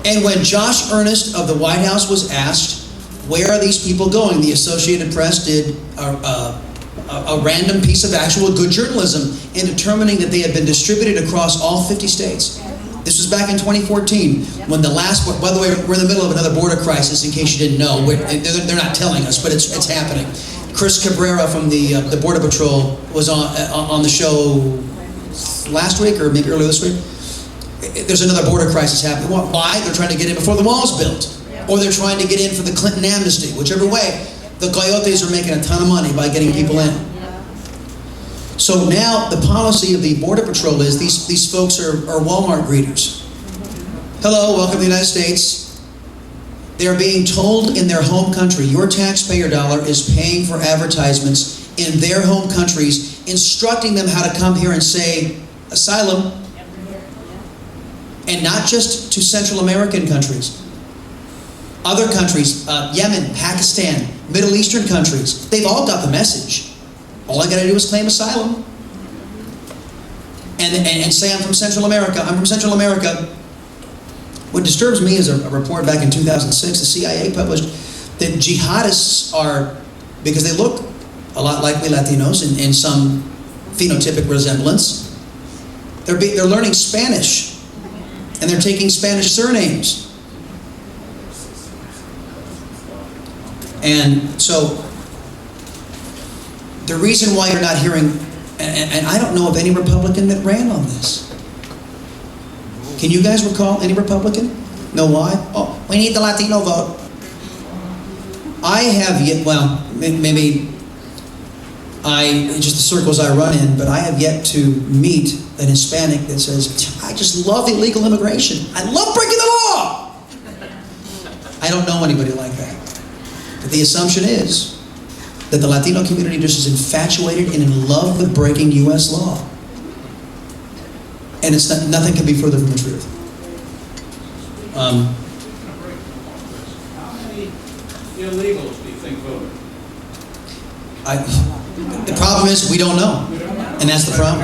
And when Josh Earnest of the White House was asked, where are these people going? The Associated Press did a random piece of actual good journalism in determining that they had been distributed across all 50 states. This was back in 2014, when the last, by the way, we're in the middle of another border crisis, in case you didn't know. They're not telling us, but it's happening. Chris Cabrera from the Border Patrol was on the show last week, or maybe earlier this week. There's another border crisis happening. Why? They're trying to get in before the wall's built. Or they're trying to get in for the Clinton amnesty. Whichever way, the coyotes are making a ton of money by getting people in. So now the policy of the Border Patrol is these folks are Walmart greeters. Hello, welcome to the United States. They're being told in their home country, your taxpayer dollar is paying for advertisements in their home countries, instructing them how to come here and say asylum. And not just to Central American countries. Other countries, Yemen, Pakistan, Middle Eastern countries, they've all got the message. All I got to do is claim asylum. And say I'm from Central America. I'm from Central America. What disturbs me is a report back in 2006, the CIA published, that jihadists are, because they look a lot like we Latinos in some phenotypic resemblance, they're learning Spanish. And they're taking Spanish surnames. And so, The reason why you're not hearing, and I don't know of any Republican that ran on this. Can you guys recall any Republican? Know why? Oh, we need the Latino vote. I have yet, well, maybe just the circles I run in, but I have yet to meet an Hispanic that says, I just love illegal immigration. I love breaking the law. I don't know anybody like that. But the assumption is that the Latino community just is infatuated and in love with breaking U.S. law. And it's nothing can be further from the truth. How many illegals do you think voted? The problem is we don't know, and that's the problem.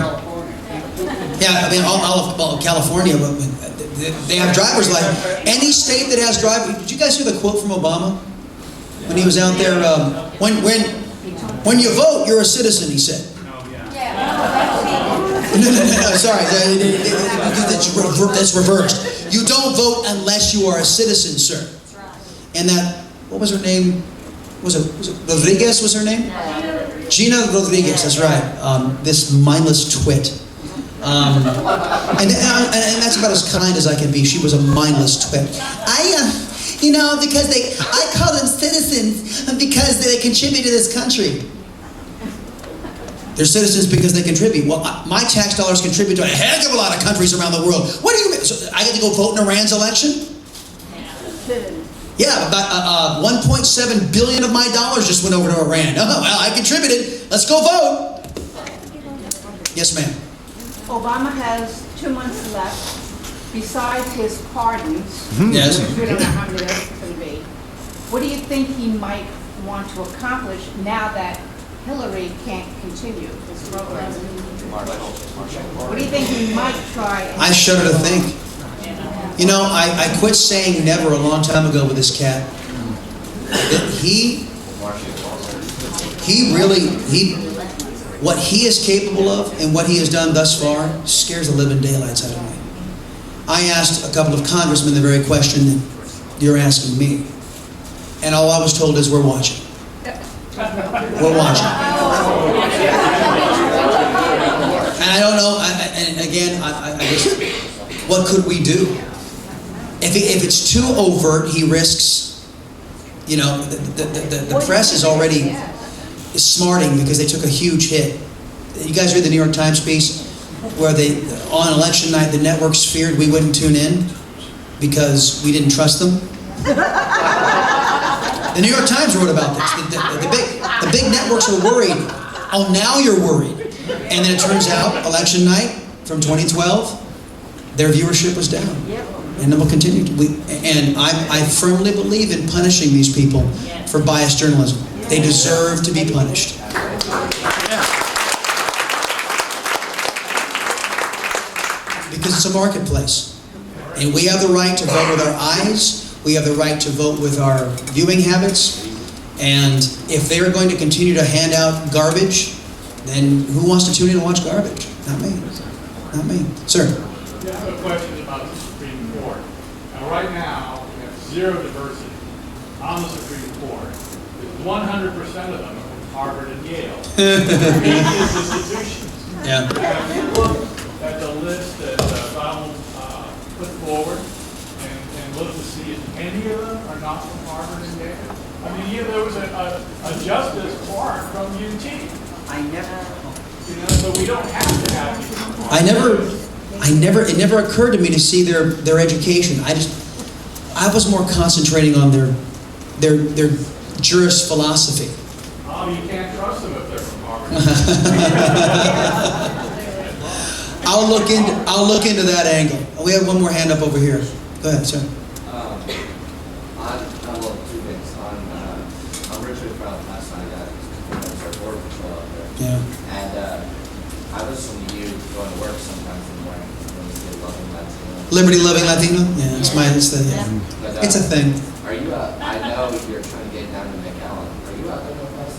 Yeah, I mean, all of California, they have driver's license. Any state that has driver. Did you guys hear the quote from Obama when he was out there? When you vote, you're a citizen, he said. No, sorry, that's reversed. You don't vote unless you are a citizen, sir. And that, what was her name? Was it Rodriguez was her name? Gina Rodriguez, that's right. This mindless twit. And that's about as kind as I can be. She was a mindless twit. Because I call them citizens because they contribute to this country. They're citizens because they contribute. Well, my tax dollars contribute to a heck of a lot of countries around the world. What do you mean? So I get to go vote in Iran's election? Yeah, about 1.7 billion of my dollars just went over to Iran. Oh, well, I contributed. Let's go vote. Yes, ma'am. Obama has 2 months left. Besides his pardons, Yes. which we don't know how many that's going to be, what do you think he might want to accomplish now that Hillary can't continue this program? What do you think he might try? I shudder to think. You know, I quit saying never a long time ago with this cat. What he is capable of and what he has done thus far scares the living daylights out of me. I asked a couple of congressmen the very question that you're asking me. And all I was told is, we're watching. We're watching. And I don't know, and again, I just, what could we do? If it's too overt, he risks, the press is already smarting because they took a huge hit. You guys read the New York Times piece where on election night, the networks feared we wouldn't tune in because we didn't trust them? The New York Times wrote about this. The big networks were worried. Oh, now you're worried. And then it turns out, election night from 2012, their viewership was down. And it will continue. And I firmly believe in punishing these people for biased journalism. They deserve to be punished. Because it's a marketplace. And we have the right to vote with our eyes. We have the right to vote with our viewing habits. And if they're going to continue to hand out garbage, then who wants to tune in and watch garbage? Not me. Not me. Sir? I have a question about the Supreme Court. Now, right now, we have zero diversity on the Supreme Court. 100% of them are from Harvard and Yale. Prestigious institutions. Yeah. Have you looked at the list that Donald put forward and looked to see if any of them are not from Harvard and Yale? I mean, there was a Justice Clark from UT. So we don't have to have people from Harvard. It never occurred to me to see their education. I was more concentrating on their jurist philosophy. Oh, you can't trust them if they're from Harvard. I'll look into that angle. We have one more hand up over here. Go ahead, sir. Well, two things. I'm originally from last night. I was border patrol out there. Yeah. And I listen to you going to work sometimes in the morning when you say Loving Latino. Liberty Loving Latino? Yeah, it's a thing. Are you I know you're trying to get down to McAllen. Are you out there with us?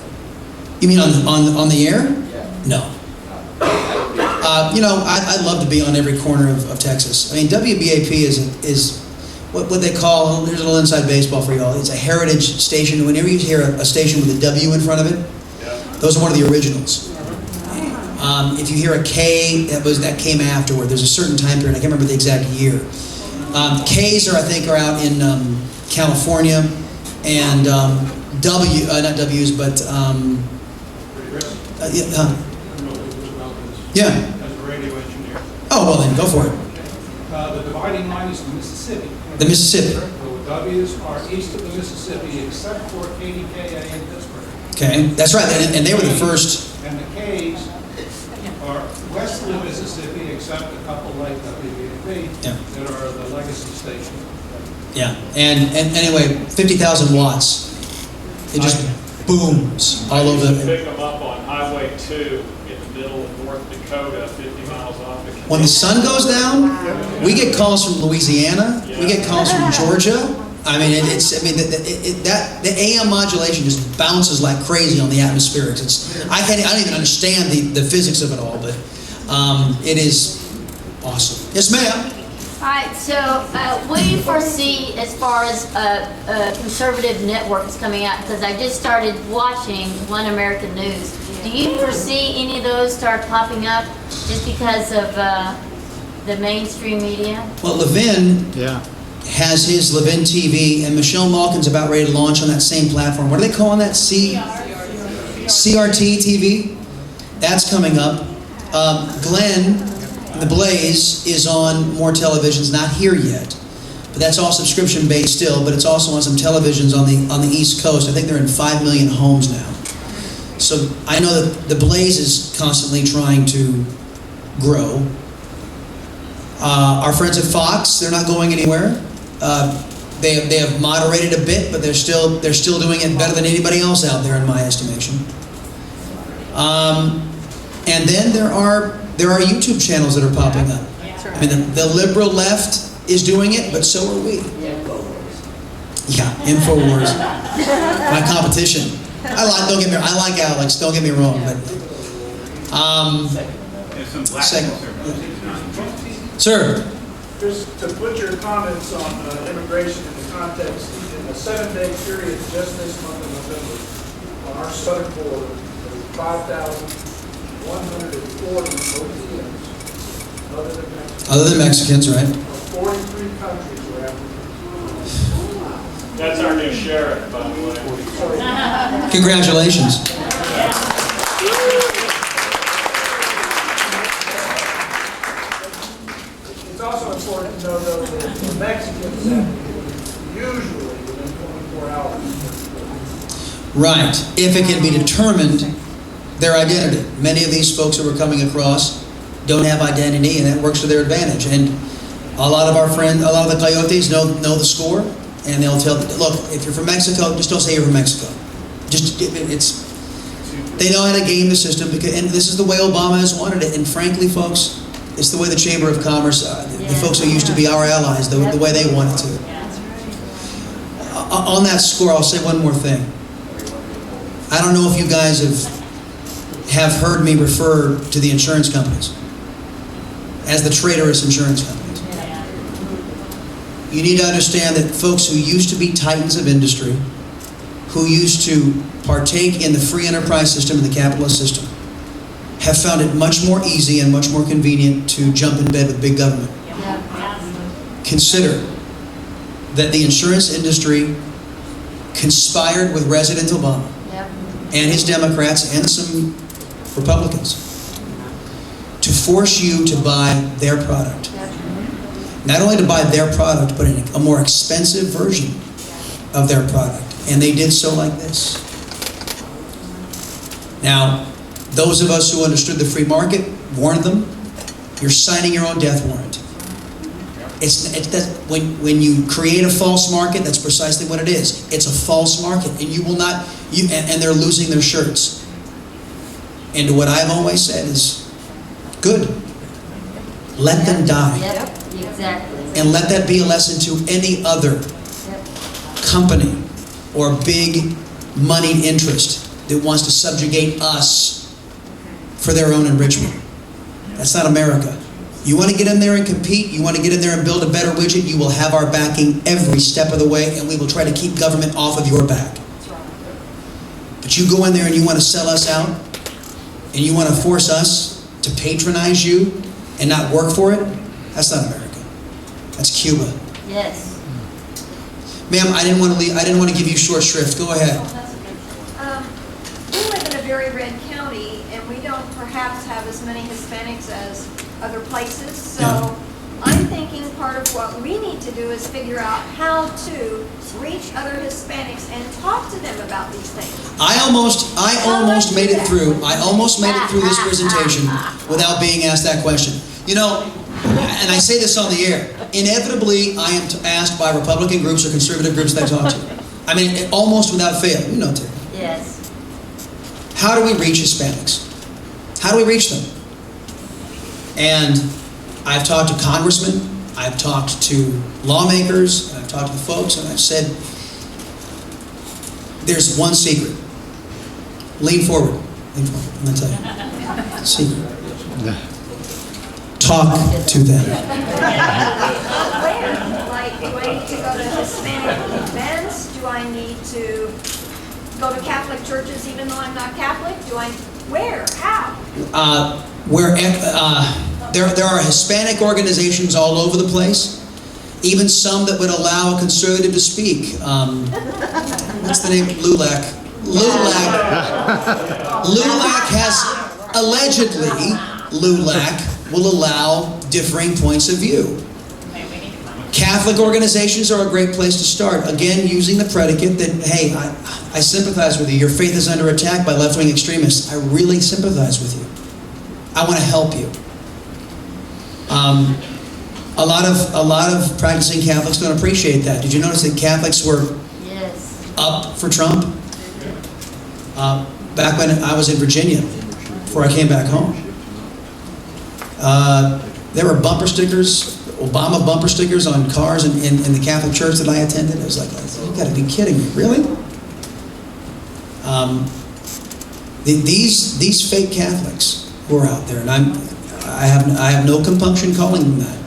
You mean on the air? Yeah. No. I'd love to be on every corner of Texas. I mean, WBAP is what they call, here's a little inside baseball for y'all, it's a heritage station. Whenever you hear a station with a W in front of it, Those are one of the originals. If you hear a K, that came afterward. There's a certain time period. I can't remember the exact year. Ks are out in California, and not W's, but yeah. As a radio engineer. Oh, well then, go for it. The dividing line is the Mississippi. The Mississippi. The W's are east of the Mississippi except for KDKA in Pittsburgh. Okay, that's right, and they were the first. And the K's are west of the Mississippi except a couple like WBAP that are the legacy station. Yeah, and anyway, 50,000 watts. It just booms all over. Pick them up on Highway 2 in the middle of North Dakota, 50 miles off the. When the sun goes down, we get calls from Louisiana. We get calls from Georgia. I mean, the AM modulation just bounces like crazy on the atmospherics. I don't even understand the physics of it all, but it is awesome. Yes, ma'am. All right, so what do you foresee as far as conservative networks coming out? Because I just started watching One American News. Do you foresee any of those start popping up just because of the mainstream media? Well, Levin has his Levin TV, and Michelle Malkin's about ready to launch on that same platform. What are they calling that? CRT TV? That's coming up. Glenn, The Blaze, is on more televisions, not here yet. But that's all subscription-based still, but it's also on some televisions on the East Coast. I think they're in 5 million homes now. So I know that The Blaze is constantly trying to grow. Our friends at Fox, they're not going anywhere. They have moderated a bit, but they're still doing it better than anybody else out there, in my estimation. And then there are YouTube channels that are popping up. I mean, the liberal left is doing it, but so are we. Yeah, InfoWars, my competition. I like Alex. Don't get me wrong, but sir. Just to put your comments on immigration in the context, in a 7-day period just this month of November, on our southern border, there were 5,140 OPMs other than Mexicans, right? 43 countries were African. That's our new sheriff, by the way. Congratulations. It's also important to know, though, that the Mexicans have usually within 24 hours. Right, if it can be determined their identity. Many of these folks that we're coming across don't have identity, and that works to their advantage. And a lot of our friends, a lot of the coyotes know the score, and they'll tell, look, if you're from Mexico, just don't say you're from Mexico. They know how to game the system, and this is the way Obama has wanted it. And frankly, folks, it's the way the Chamber of Commerce, the folks who used to be our allies, the way they want it to. On that score, I'll say one more thing. I don't know if you guys have heard me refer to the insurance companies as the traitorous insurance companies. You need to understand that folks who used to be titans of industry, who used to partake in the free enterprise system and the capitalist system, have found it much more easy and much more convenient to jump in bed with big government. Consider that the insurance industry conspired with President Obama and his Democrats and some Republicans to force you to buy their product. Not only to buy their product, but a more expensive version of their product. And they did so like this. Now, those of us who understood the free market warned them, you're signing your own death warrant. When you create a false market, that's precisely what it is. It's a false market, and you will not, and they're losing their shirts. And what I've always said is, good. Let them die. Yep, exactly. And let that be a lesson to any other company or big moneyed interest that wants to subjugate us for their own enrichment. That's not America. You want to get in there and compete, you want to get in there and build a better widget, you will have our backing every step of the way, and we will try to keep government off of your back. But But you go in there and you want to sell us out, and you want to force us to patronize you and not work for it? That's not America. That's Cuba. Yes. Ma'am, I didn't want to give you short shrift. Go ahead. We live in a very red county, and we don't perhaps have as many Hispanics as other places. So Yeah. I'm thinking part of what we need to do is figure out how to reach other Hispanics and talk to them about these things. I almost made it through. I almost made it through this presentation without being asked that question. You know, and I say this on the air. Inevitably, I am asked by Republican groups or conservative groups that I talk to. I mean, almost without fail. You know, Terry. Yes. How do we reach Hispanics? How do we reach them? And I've talked to congressmen, I've talked to lawmakers, and I've talked to the folks, and I've said, there's one secret. Lean forward. Lean forward. I'm going to tell you. Secret. Talk to them. Where? Like, do I need to go to Hispanic events? Do I need to go to Catholic churches even though I'm not Catholic? Where? How? There are Hispanic organizations all over the place, even some that would allow a conservative to speak. What's the name? LULAC. LULAC has, allegedly, LULAC will allow differing points of view. Catholic organizations are a great place to start. Again, using the predicate that, hey, I sympathize with you. Your faith is under attack by left-wing extremists. I really sympathize with you. I want to help you. A lot of practicing Catholics don't appreciate that. Did you notice that Catholics were up for Trump? Back when I was in Virginia, before I came back home. There were bumper stickers, Obama bumper stickers on cars in the Catholic church that I attended. I was like, you got to be kidding me, really? These fake Catholics who are out there, and I have no compunction calling them that.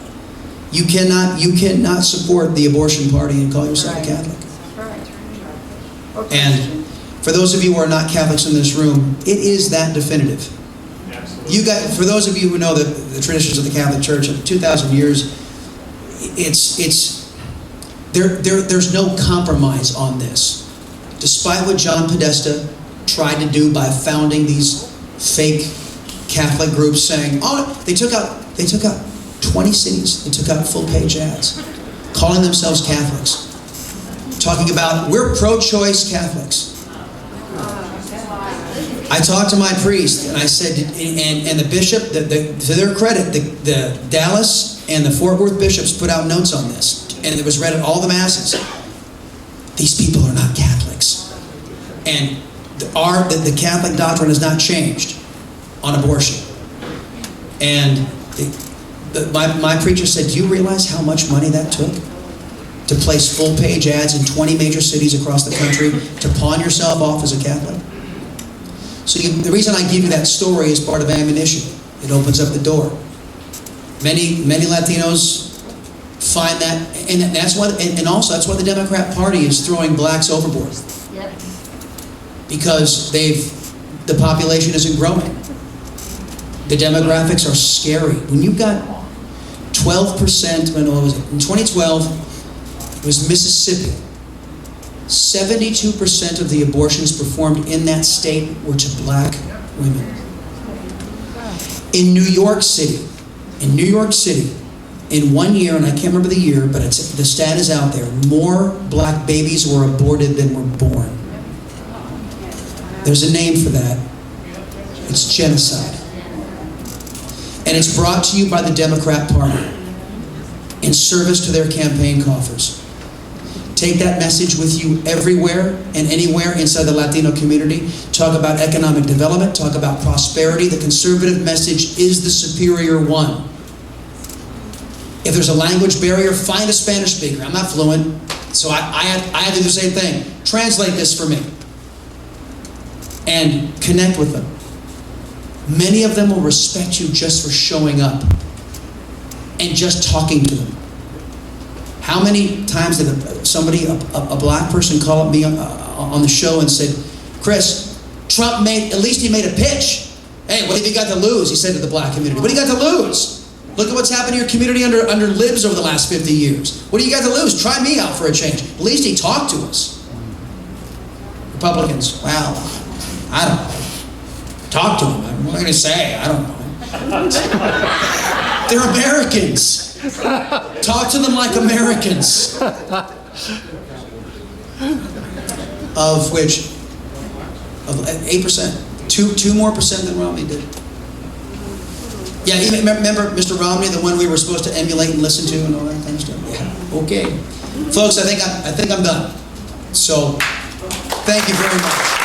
You cannot support the abortion party and call yourself a Catholic. And for those of you who are not Catholics in this room, it is that definitive. For those of you who know the traditions of the Catholic Church of 2,000 years, there's no compromise on this. Despite what John Podesta tried to do by founding these fake Catholic groups, saying, oh, they took out 20 cities, they took out full-page ads, calling themselves Catholics, talking about we're pro-choice Catholics. I talked to my priest and I said, and the bishop, to their credit, the Dallas and the Fort Worth bishops put out notes on this, and it was read at all the masses. These people are not Catholics, and the Catholic doctrine has not changed on abortion. And my preacher said, do you realize how much money that took to place full-page ads in 20 major cities across the country to pawn yourself off as a Catholic? So the reason I give you that story is part of ammunition. It opens up the door. Many Latinos find that, and that's why the Democrat Party is throwing blacks overboard. Yep. Because the population isn't growing. The demographics are scary. When you've got 12%, when what was it? In 2012, it was Mississippi. 72% of the abortions performed in that state were to black women. In New York City, in 1 year, and I can't remember the year, but the stat is out there, more black babies were aborted than were born. There's a name for that. It's genocide. And it's brought to you by the Democrat Party in service to their campaign coffers. Take that message with you everywhere and anywhere inside the Latino community. Talk about economic development, talk about prosperity. The conservative message is the superior one. If there's a language barrier, find a Spanish speaker. I'm not fluent, so I have to do the same thing. Translate this for me. And connect with them. Many of them will respect you just for showing up and just talking to them. How many times did a black person call up me on the show and said, Chris, Trump at least he made a pitch. Hey, what have you got to lose? He said to the black community. What do you got to lose? Look at what's happened to your community under libs over the last 50 years. What do you got to lose? Try me out for a change. At least he talked to us. Republicans, well, I don't know. Talk to them. What am I going to say? I don't know. They're Americans. Talk to them like Americans. Of which, of 8%. 2 more percent than Romney did. Yeah, even, remember Mr. Romney, the one we were supposed to emulate and listen to and all that kind of stuff? Yeah, okay. Folks, I think I'm done. So, thank you very much.